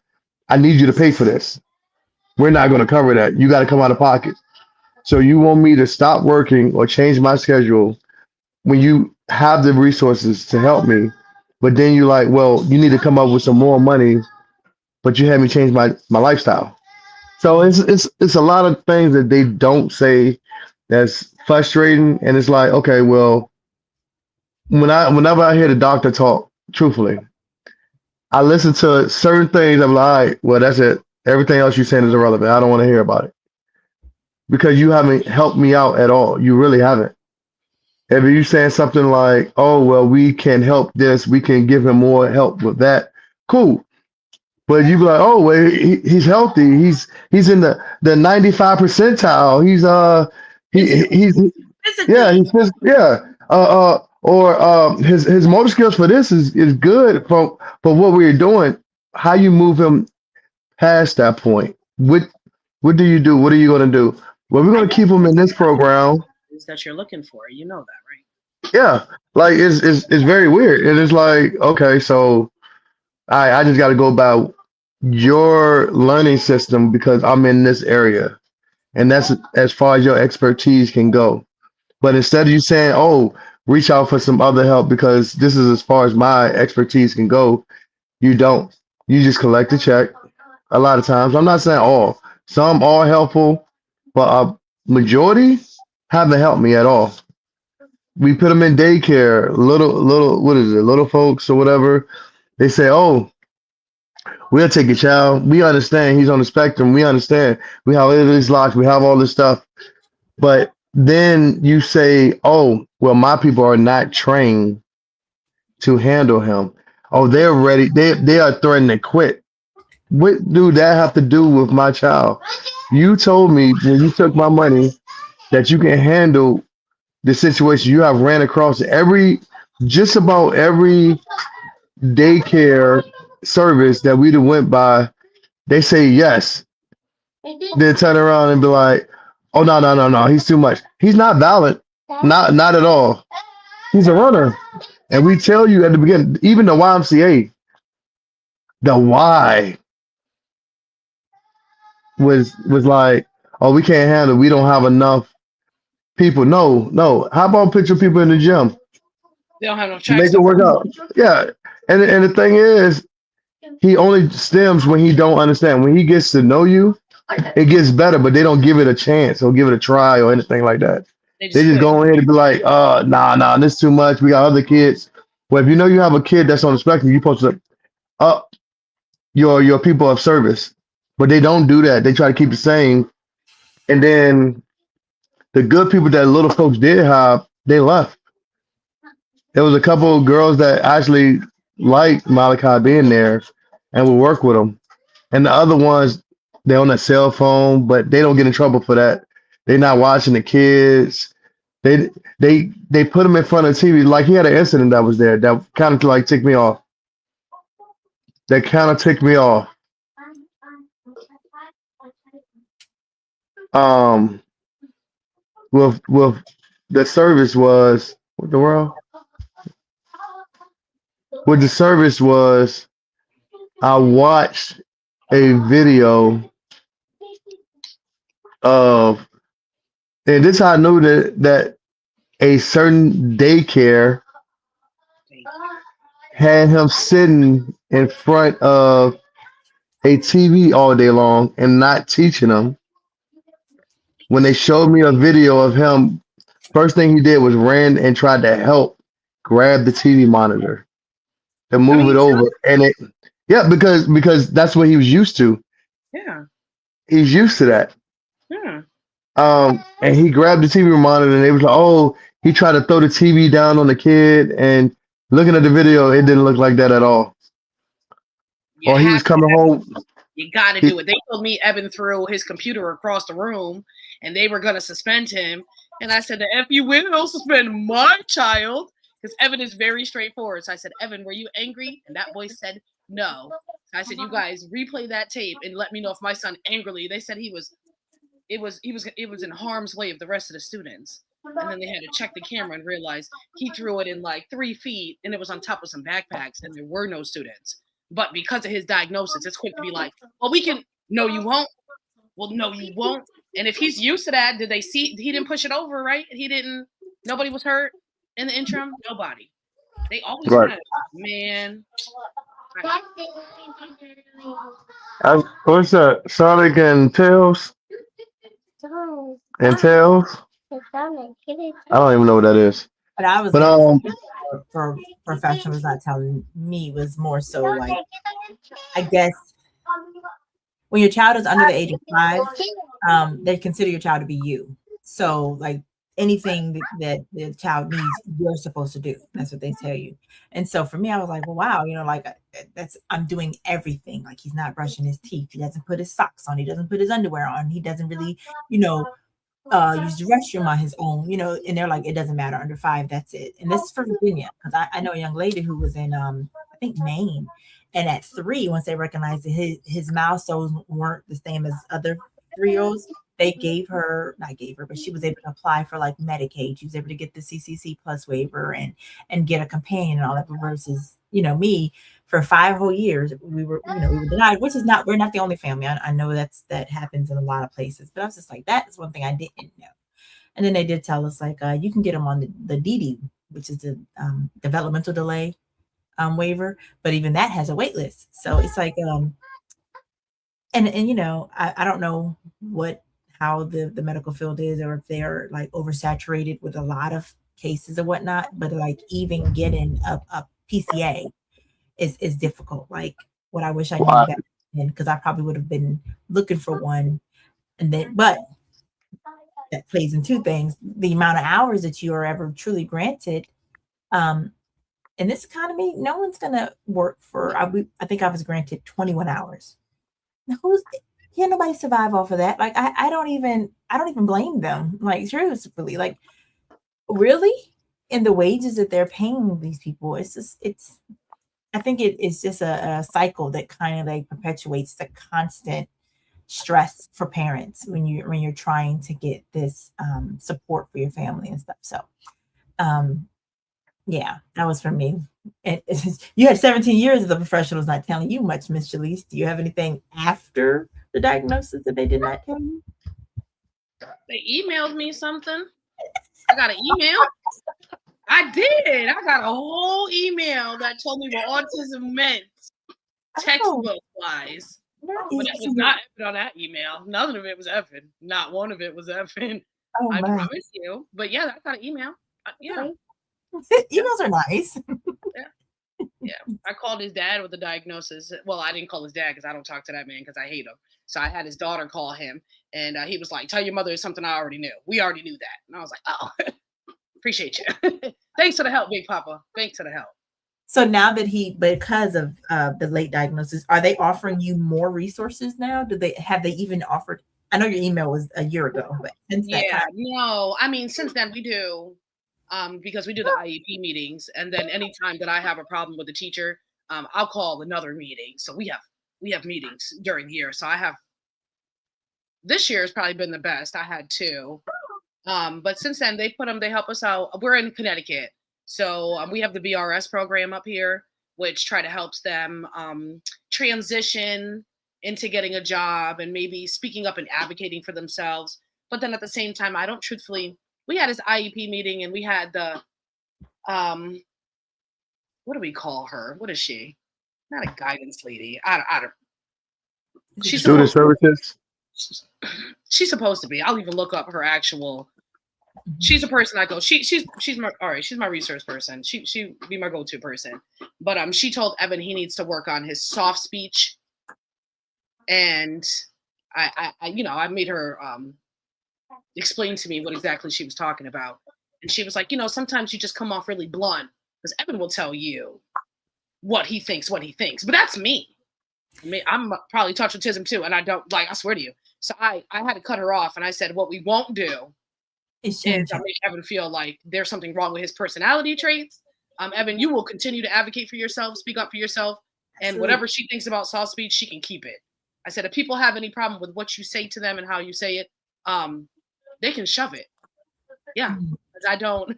I need you to pay for this. We're not going to cover that. You got to come out of pocket. So you want me to stop working or change my schedule when you have the resources to help me, but then you're like, well, you need to come up with some more money, but you had me change my lifestyle. So it's a lot of things that they don't say that's frustrating, and it's like, okay, well, whenever I hear the doctor talk, truthfully, I listen to certain things. I'm like, all right, well, that's it. Everything else you're saying is irrelevant. I don't want to hear about it because you haven't helped me out at all. You really haven't. If you're saying something like, oh, well, we can help this, we can give him more help with that, cool. But you be like, oh, well, he's healthy. He's in the 95 percentile. He's yeah, or his motor skills for this is good for what we're doing. How you move him past that point? What do you do? What are you going to do? Well, we're going to keep him in this program. that you're looking for. You know that, right? Yeah, like it's very weird. And it's like, okay, so I just got to go by your learning system because I'm in this area, and that's as far as your expertise can go. But instead of you saying, oh, reach out for some other help because this is as far as my expertise can go, you don't. You just collect a check. A lot of times, I'm not saying all. Some are helpful, but a majority haven't helped me at all. We put them in daycare, little, what is it, little folks or whatever. They say, oh, we'll take your child. We understand he's on the spectrum. We understand. We have all these locks. We have all this stuff. But then you say, oh, well, my people are not trained to handle him. oh, they're ready. They are threatening to quit. What do that have to do with my child? You told me when you took my money that you can handle the situation. You have ran across just about every daycare service that we'd have went by. They say yes. Then turn around and be like, oh no, he's too much. He's not valid. Not at all. He's a runner. And we tell you at the beginning, even the YMCA, the why was like, oh, we can't handle, we don't have enough people. No. How about put your people in the gym? They don't have no tracks. Make it work out. Yeah. And the thing is, he only stems when he don't understand. When he gets to know you, it gets better, but they don't give it a chance or give it a try or anything like that. They just quit. go ahead and be like, nah, this is too much. We got other kids. Well, if you know you have a kid that's on the spectrum, you're supposed to up your people of service. But they don't do that. They try to keep the same. And then the good people that little folks did have, they left. There was a couple of girls that actually liked Malachi being there and would work with him. And the other ones, they're on a cell phone, but they don't get in trouble for that. They're not watching the kids. They put him in front of TV. Like he had an incident that was there that kind of like ticked me off. That kind of ticked me off. With the service was what the world? What the service was, I watched a video of, and this how I knew that a certain daycare had him sitting in front of a TV all day long and not teaching them. When they showed me a video of him, first thing he did was ran and tried to help grab the TV monitor and move it over. And because that's what he was used to. Yeah. He's used to that. Yeah. And he grabbed the TV monitor and they was like, oh, he tried to throw the TV down on the kid, and looking at the video, it didn't look like that at all. Or he was coming home. You got to do it. They told me Evan threw his computer across the room and they were going to suspend him. And I said, the F you will suspend my child. Because Evan is very straightforward. So I said, Evan, were you angry? And that boy said, no. So I said, you guys replay that tape and let me know if my son angrily. They said it was in harm's way of the rest of the students. And then they had to check the camera and realize he threw it in like 3 feet and it was on top of some backpacks and there were no students. But because of his diagnosis, it's quick to be like, well, we can, no, you won't. Well, no, you won't. And if he's used to that, did they see, he didn't push it over, right? Nobody was hurt in the interim? Nobody. They always Right. want to, man. What's that? Sonic and Tails? And Tails? I don't even know what that is. But I was for professionals not telling me was more so like, I guess when your child is under the age of 5, they consider your child to be you. So like anything that the child needs, you're supposed to do. That's what they tell you. And so for me, I was like, well, wow, like I'm doing everything. Like he's not brushing his teeth. He doesn't put his socks on. He doesn't put his underwear on. He doesn't really, use the restroom on his own, and they're like, it doesn't matter under 5, that's it. And this is for Virginia, because I know a young lady who was in, I think Maine, and at 3, once they recognized that his milestones weren't the same as other 3-year-olds, they but she was able to apply for like Medicaid. She was able to get the CCC plus waiver and get a companion and all that. Versus, me for 5 whole years, we were denied, which is we're not the only family. I know that happens in a lot of places, but I was just like, that is one thing I didn't know. And then they did tell us like, you can get them on the DD, which is the developmental delay waiver, but even that has a wait list. So it's like, and I don't know how the medical field is, or if they're like oversaturated with a lot of cases or whatnot, but like even getting a PCA is difficult. Like what I wish I knew back then, because I probably would have been looking for one. And then, but that plays in 2 things: the amount of hours that you are ever truly granted, and in this economy, no one's gonna work for. I think I was granted 21 hours. Who's Can't nobody survive off of that? Like I don't even blame them. Like truthfully, like really, in the wages that they're paying these people, it's. I think it's just a cycle that kind of like perpetuates the constant stress for parents when you're trying to get this support for your family and stuff. So um, yeah, that was for me. You had 17 years of the professionals not telling you much, Miss Shalise. Do you have anything after the diagnosis that they did not tell you? They emailed me something. I got an email. I did. I got a whole email that told me what autism meant, textbook wise. But it was not effing on that email. None of it was effing. Not one of it was effing. Oh, I my. promise you. But yeah, I got an email. Yeah. Emails are nice. Yeah. I called his dad with the diagnosis. Well, I didn't call his dad because I don't talk to that man because I hate him. So I had his daughter call him, and he was like, "Tell your mother it's something I already knew. We already knew that." And I was like, "Oh, appreciate you. Thanks for the help, Big Papa. Thanks for the help." So now that because of the late diagnosis, are they offering you more resources now? Have they even offered? I know your email was a year ago, but since that time, no. I mean, since then we do, because we do the IEP meetings, and then anytime that I have a problem with the teacher, I'll call another meeting. So we have meetings during the year. So this year has probably been the best. I had 2. But since then they help us out. We're in Connecticut. So we have the BRS program up here, which try to helps them transition into getting a job and maybe speaking up and advocating for themselves. But then at the same time, we had this IEP meeting and we had the, what do we call her? What is she? Not a guidance lady. I don't. She's Student services. She's supposed to be. I'll even look up her actual. She's a person I go. She's my all right. She's my resource person. She be my go-to person. But she told Evan he needs to work on his soft speech, and I made her explain to me what exactly she was talking about, and she was like, sometimes you just come off really blunt because Evan will tell you what he thinks, but that's me. I mean, I'm probably touch autism too, and I don't I swear to you. So I had to cut her off, and I said, what we won't do is make Evan feel like there's something wrong with his personality traits. Evan, you will continue to advocate for yourself, speak up for yourself, and whatever she thinks about soft speech, she can keep it. I said, if people have any problem with what you say to them and how you say it, they can shove it. Yeah, I don't.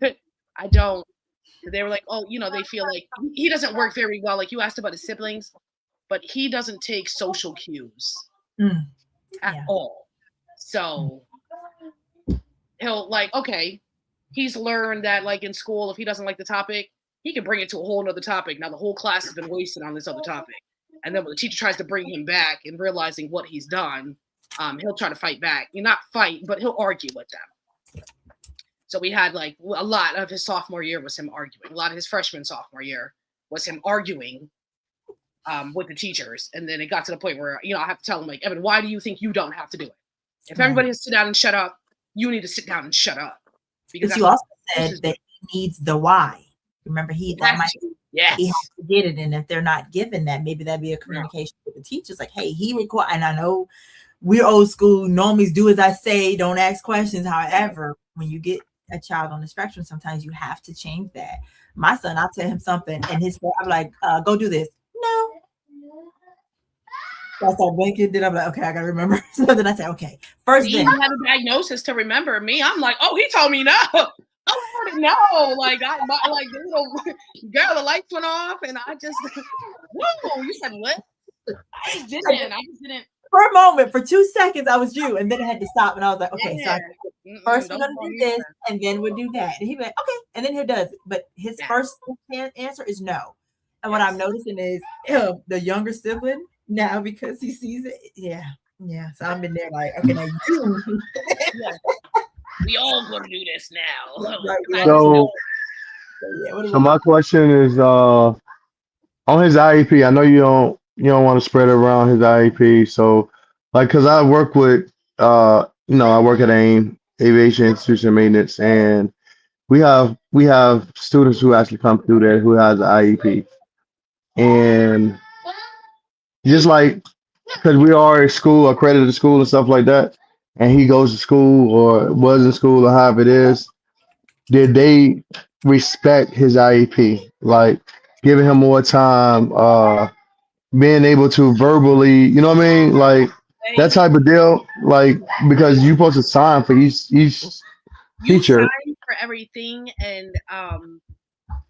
They were like, oh, they feel like he doesn't work very well. Like you asked about his siblings, but he doesn't take social cues at all. So he'll okay, he's learned that in school, if he doesn't like the topic, he can bring it to a whole nother topic. Now the whole class has been wasted on this other topic. And then when the teacher tries to bring him back and realizing what he's done, he'll try to fight back. Not fight, but he'll argue with them. So we had a lot of his sophomore year was him arguing. A lot of his freshman, sophomore year was him arguing with the teachers. And then it got to the point where, I have to tell him Evan, why do you think you don't have to do it? If everybody has to sit down and shut up, you need to sit down and shut up. Because you also said that he needs the why. Remember, he has to get it, and if they're not given that, maybe that'd be a communication with the teachers. Like, hey, and I know we're old school. Normies do as I say, don't ask questions. However, when you get a child on the spectrum, sometimes you have to change that. My son, I'll tell him something, and I'm like, go do this. No. So I start blinking, then I'm like, okay, I gotta remember. So then I say, okay, first he had a diagnosis to remember. Me, I'm like, oh, he told me no. I already know. The little girl, the lights went off, and I just, whoa, you said what? I just didn't. For a moment, for 2 seconds, I was you, and then I had to stop, and I was like, okay, so first we're gonna do this, and then we'll do that. And he'd be like, okay, and then he does it. But his first answer is no. And what I'm noticing is the younger sibling now, because he sees it, yeah. So I'm in there like, okay, now you. We all gonna do this now. So my question is on his IEP. I know you don't want to spread it around his IEP. So because I work with I work at AIM, Aviation Institution of Maintenance, and we have students who actually come through there who has an IEP, and just like because we are a school, accredited school and stuff like that, and he goes to school or was in school or however it is, did they respect his IEP, like giving him more time, being able to verbally, you know what I mean, like that They type of deal, like because you're supposed to sign for each you teacher, sign for everything, and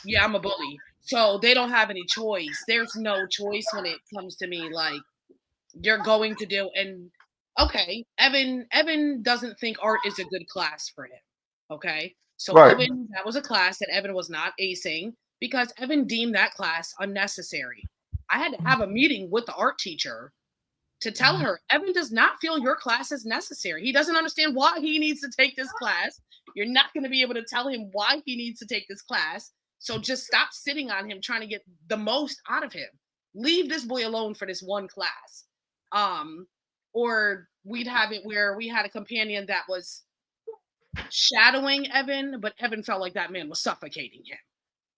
yeah, I'm a bully, so they don't have any choice. There's no choice when it comes to me. Like you're going to do, and okay, Evan doesn't think art is a good class for him. Okay, so right? that was a class that Evan was not acing because Evan deemed that class unnecessary. I had to have a meeting with the art teacher to tell her Evan does not feel your class is necessary. He doesn't understand why he needs to take this class. You're not going to be able to tell him why he needs to take this class. So just stop sitting on him trying to get the most out of him. Leave this boy alone for this one class. Or we'd have it where we had a companion that was shadowing Evan, but Evan felt like that man was suffocating him.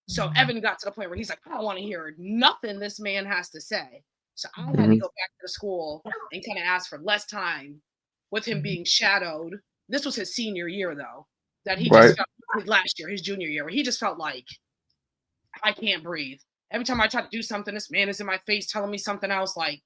So Evan got to the point where he's like, I don't want to hear nothing this man has to say. So I had to Mhm. go back to the school and kind of ask for less time with him being shadowed. This was his senior year, though, that he just Right. felt last year, his junior year, where he just felt like I can't breathe. Every time I try to do something, this man is in my face telling me something else. Like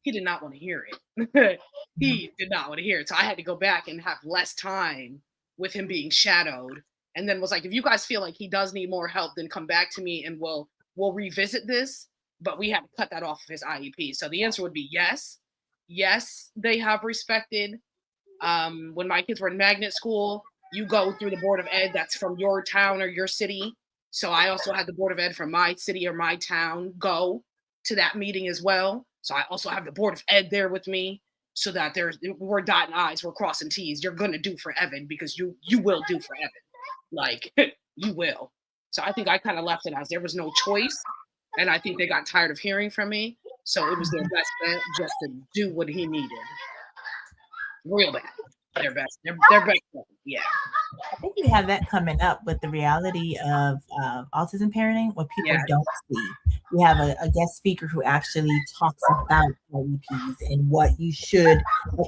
he did not want to hear it. He did not want to hear it. So I had to go back and have less time with him being shadowed. And then was like, if you guys feel like he does need more help, then come back to me and we'll revisit this. But we had to cut that off of his IEP. So the answer would be yes. Yes, they have respected. When my kids were in magnet school, you go through the board of ed that's from your town or your city. So I also had the board of ed from my city or my town go to that meeting as well. So I also have the board of ed there with me, so that we're dotting I's, we're crossing T's. You're gonna do for Evan because you will do for Evan, like you will. So I think I kind of left it as there was no choice, and I think they got tired of hearing from me, so it was their best bet just to do what he needed, real bad. Their best bet. Yeah. I think we have that coming up with the reality of autism parenting, what people Yes. don't see. We have a guest speaker who actually talks about IEPs and what you should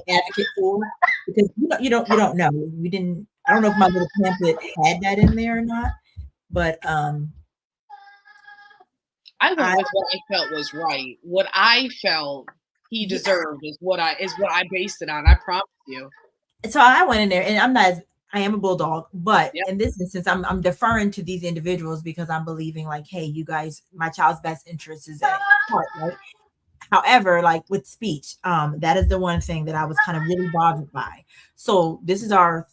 advocate for, because you don't know. We didn't. I don't know if my little pamphlet had that in there or not, but I went I with what I felt was right. What I felt he yeah. deserved is what I based it on. I promise you. So I went in there, and I am a bulldog, but Yep. in this instance, I'm deferring to these individuals because I'm believing like, hey, you guys, my child's best interest is at heart, right? However, like with speech, that is the one thing that I was kind of really bothered by. So this is our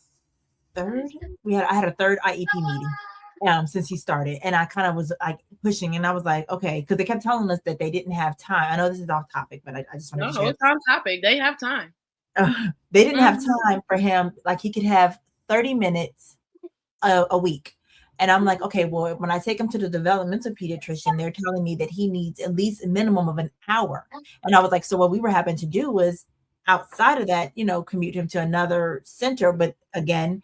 third. I had a third IEP meeting since he started, and I kind of was like pushing, and I was like, okay, because they kept telling us that they didn't have time. I know this is off topic, but I just wanted to No, share. it's on topic. They have time. They didn't have time for him. Like he could have 30 minutes a week. And I'm like, okay, well, when I take him to the developmental pediatrician, they're telling me that he needs at least a minimum of an hour. And I was like, so what we were having to do was outside of that, commute him to another center. But again,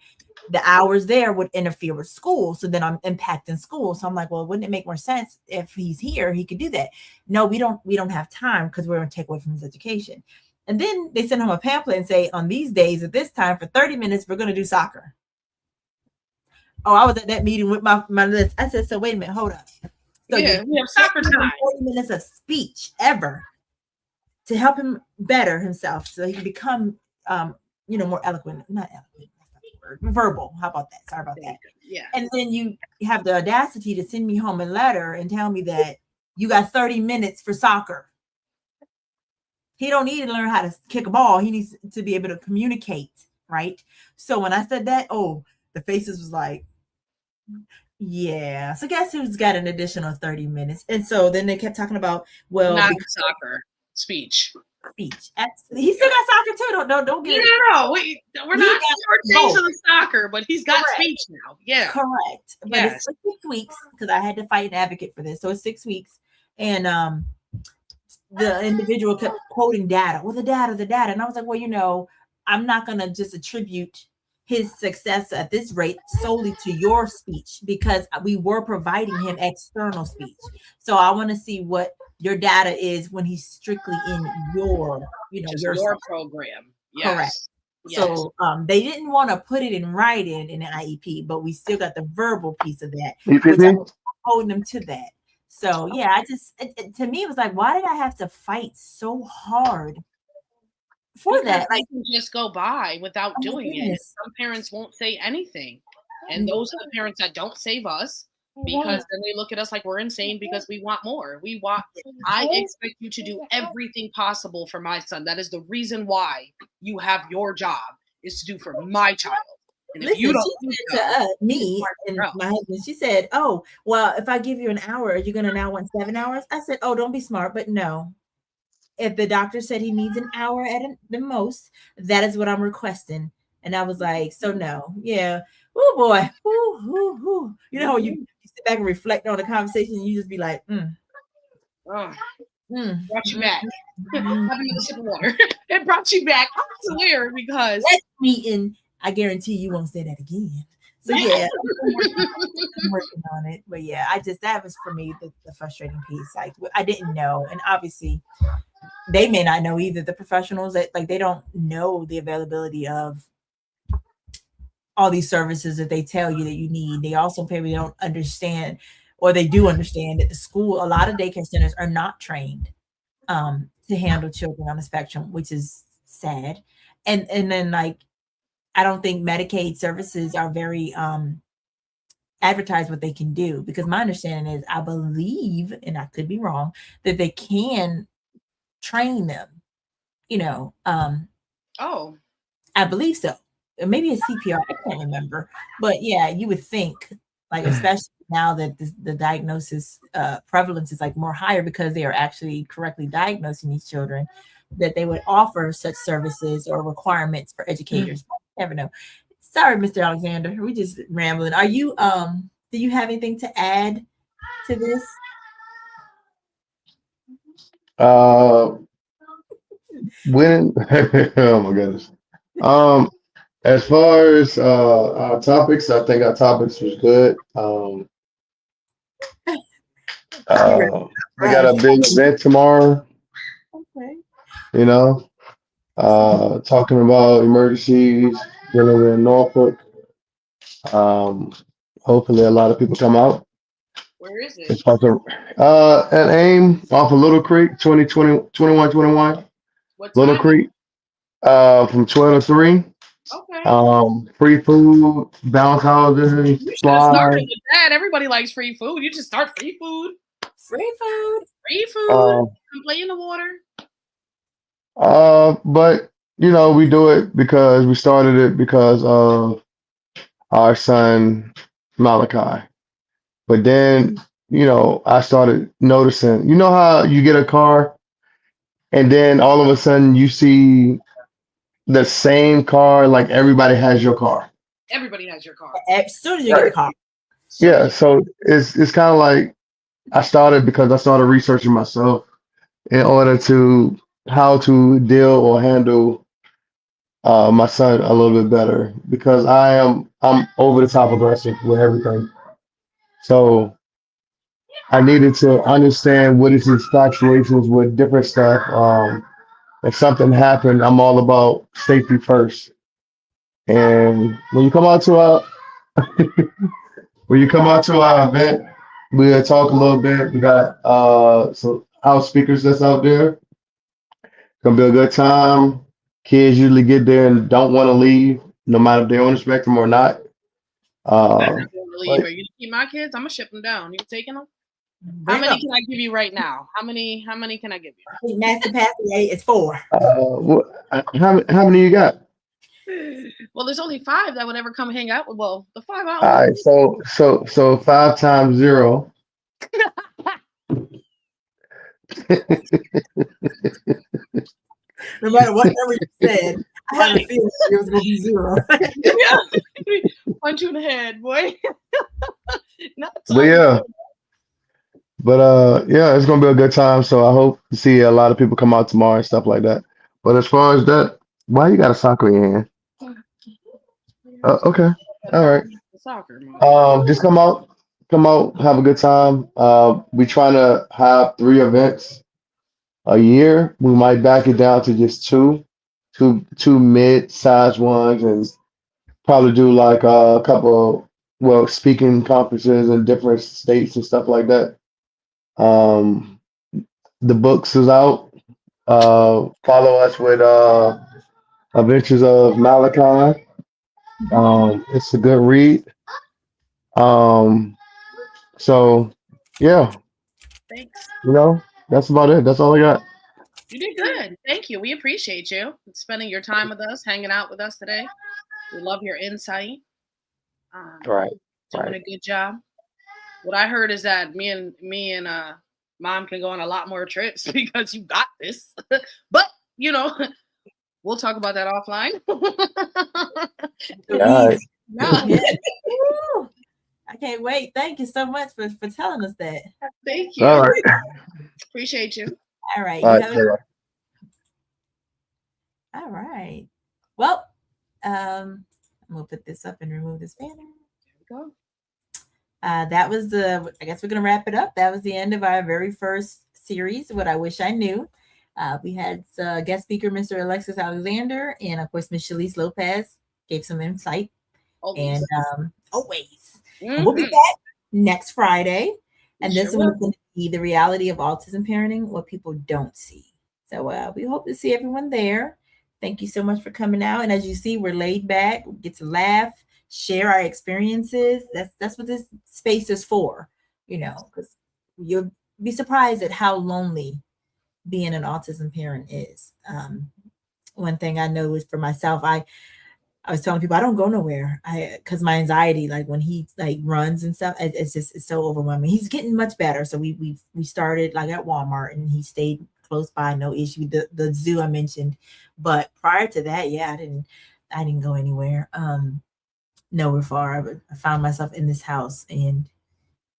the hours there would interfere with school. So then I'm impacting school. So I'm like, well, wouldn't it make more sense if he's here, he could do that? No, we don't have time because we're going to take away from his education. And then they send him a pamphlet and say, on these days at this time for 30 minutes, we're going to do soccer. Oh, I was at that meeting with my list. I said, so wait a minute, hold up. So yeah, we have soccer time. 40 minutes of speech ever to help him better himself so he can become, more eloquent, not eloquent, that's not the word, verbal. How about that? Sorry about that. Yeah. And then you have the audacity to send me home a letter and tell me that you got 30 minutes for soccer. He don't need to learn how to kick a ball. He needs to be able to communicate, right? So when I said that, the faces was like, yeah. So guess who's got an additional 30 minutes? And so then they kept talking about, well, not soccer, speech. Speech. He still got soccer too. Don't get it. No. We're not changing the soccer, but he's got speech now. Yeah. Correct. But it's 6 weeks because I had to fight an advocate for this. So it's 6 weeks. And the individual kept quoting data. Well, the data. And I was like, well, I'm not going to just attribute his success at this rate solely to your speech because we were providing him external speech. So I want to see what your data is when he's strictly in your, Just your your center. program. Correct. Yes. Yes. So they didn't want to put it in writing in an IEP, but we still got the verbal piece of that, which I'm EPP? holding them to that. So yeah, I just to me it was like, why did I have to fight so hard for Because that? they Like, can just go by without oh my doing it. goodness. Some parents won't say anything. And those are the parents that don't save us, because then they look at us like we're insane because we want more. I expect you to do everything possible for my son. That is the reason why you have your job, is to do for my child. And if Listen, you don't she do said so, to me and bro. my husband, she said, "Oh, well, if I give you an hour, are you going to now want 7 hours?" I said, "Oh, don't be smart, but no. If the doctor said he needs an hour at the most, that is what I'm requesting." And I was like, "So no, yeah, oh boy, you know how you sit back and reflect on the conversation, and you just be like, Brought mm, you mm, back. Have mm. another sip of water. It brought you back. I swear, because Next meeting, I guarantee you won't say that again." So yeah, I'm working on it. But yeah, that was for me the frustrating piece. Like I didn't know, and obviously they may not know either. The professionals that like they don't know the availability of all these services that they tell you that you need. They also probably don't understand, or they do understand that a lot of daycare centers are not trained to handle children on the spectrum, which is sad. And then like I don't think Medicaid services are very advertise what they can do, because my understanding is I believe, and I could be wrong, that they can train them, oh, I believe so. Maybe a CPR, I can't remember. But yeah, you would think, like, especially now that the diagnosis prevalence is like more higher because they are actually correctly diagnosing these children, that they would offer such services or requirements for educators. Never know. Sorry, Mr. Alexander, we just rambling. Are you do you have anything to add to this? Uh, when oh my goodness. Um, as far as our topics, I think our topics was good. You ready We for got us? a big event tomorrow, Okay. you know, talking about emergencies dealing with Norfolk. Um, hopefully a lot of people come out. where is it? It's about to, an aim off of Little Creek, 21, What Little time? Creek, from 12 to 3. Okay. Free food, bounce houses, You should have started slides. with that. Everybody likes free food. You just start free food. Free food. Free food. Uh, Come play in the water. but we do it because we started it because of our son Malachi. But then, I started noticing, you know how you get a car and then all of a sudden you see the same car, like everybody has your car. Everybody has your car. As soon as you get the Right. call. Yeah, so it's kind of like I started because I started researching myself in order to how to deal or handle my son a little bit better because I'm over the top aggressive with everything. So I needed to understand what is his fluctuations with different stuff. If something happened, I'm all about safety first. And when you come out to our event, we'll talk a little bit. We got some house speakers that's out there. Gonna be a good time. Kids usually get there and don't want to leave, no matter if they're on the spectrum or not. I'm not Uh, going to leave. but Are you gonna keep my kids? I'm gonna ship them down. You taking them? How Bring many them. can I give you right now? How many can I give I think max capacity is 4. how many you got? you? Well, there's only 5 that would ever come hang out with. Well, the 5 I All only right, so 5 times 0. No matter what number you said, I had a feeling it was going to be 0. punch you in the head, boy. Not But yeah, yeah, it's gonna be a good time. So I hope to see a lot of people come out tomorrow and stuff like that. But as far as that, why you got a soccer in your hand? Okay. All right. The soccer movie. Just come out, have a good time. We trying to have 3 events a year. We might back it down to just two mid-sized ones, and probably do like a couple, well, speaking conferences in different states and stuff like that. Um, the books is out. Follow us with Adventures of Malachi. It's a good read. Um, so yeah, Thanks. that's about it. That's all I got. You did good. Thank you. We appreciate you spending your time with us, hanging out with us today. We love your insight. Right, Doing right. a good job. What I heard is that me and mom can go on a lot more trips because you got this. But we'll talk about that offline. All right. No, Yeah. Woo. I can't wait. Thank you so much for telling us that. thank All you. right. Appreciate you. All right. All You right. have all right. Well, I'm gonna put this up and remove this banner. There we go. That was I guess we're gonna wrap it up. That was the end of our very first series, What I Wish I Knew. We had guest speaker, Mr. Alexis Alexander, and of course, Miss Shalise Lopez gave some insight. Always. And always. Mhm. And we'll be back next Friday. And Sure this one will. is going to be the reality of autism parenting, what people don't see. So we hope to see everyone there. Thank you so much for coming out. And as you see, we're laid back, we get to laugh, share our experiences. That's what this space is for, because you'll be surprised at how lonely being an autism parent is. One thing I know is for myself, I was telling people I don't go nowhere. Because my anxiety, like when he like runs and stuff, it's so overwhelming. He's getting much better. So we started like at Walmart, and he stayed close by, no issue. The zoo I mentioned, but prior to that, yeah, I didn't go anywhere. Nowhere far. I found myself in this house, and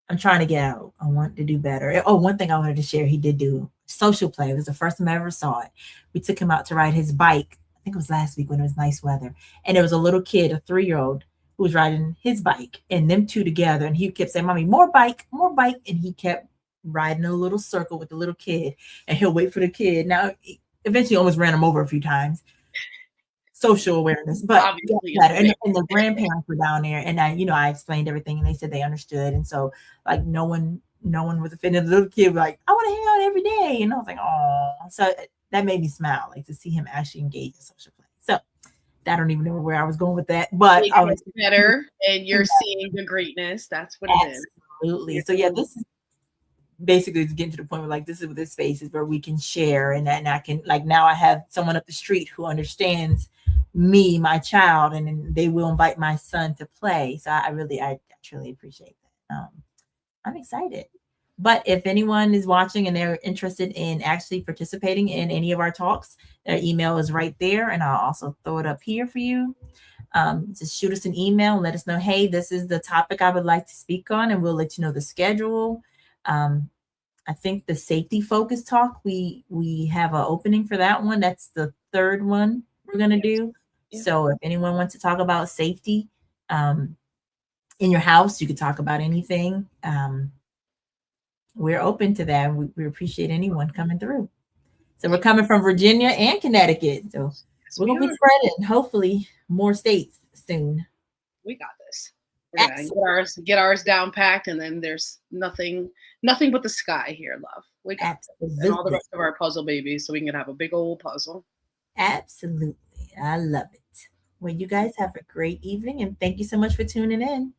I'm trying to get out. I want to do better. Oh, one thing I wanted to share, he did do social play. It was the first time I ever saw it. We took him out to ride his bike. I think it was last week when it was nice weather. And there was a little kid, a 3-year-old, who was riding his bike, and them two together. And he kept saying, "Mommy, more bike, more bike." And he kept riding a little circle with the little kid, and he'll wait for the kid. Now, eventually almost ran him over a few times. Social awareness, but Obviously, better. And the grandparents were down there, and I explained everything, and they said they understood. And so, like, no one was offended. The little kid was like, "I want to hang out every day," and I was like, "Oh," so that made me smile, like to see him actually engage in social play. So I don't even know where I was going with that, but I was better, and you're seeing the greatness. That's what it is. Absolutely. So yeah, this is basically it's getting to the point where like this is what this space is where we can share, and I can, like, now I have someone up the street who understands me, my child, and then they will invite my son to play. So I truly appreciate that. I'm excited. But if anyone is watching and they're interested in actually participating in any of our talks, their email is right there, and I'll also throw it up here for you. Just shoot us an email and let us know, hey, this is the topic I would like to speak on, and we'll let you know the schedule. I think the safety focus talk, we have an opening for that one. That's the third one we're going to do. Yeah. So if anyone wants to talk about safety in your house, you could talk about anything. We're open to that. We appreciate anyone coming through. So we're coming from Virginia and Connecticut. So we're going to be spreading, hopefully, more states soon. We got this. We're gonna get ours down packed, and then there's nothing but the sky here, love. We got this. And all the rest of our puzzle babies, so we can have a big old puzzle. Absolutely. I love it. Well, you guys have a great evening, and thank you so much for tuning in.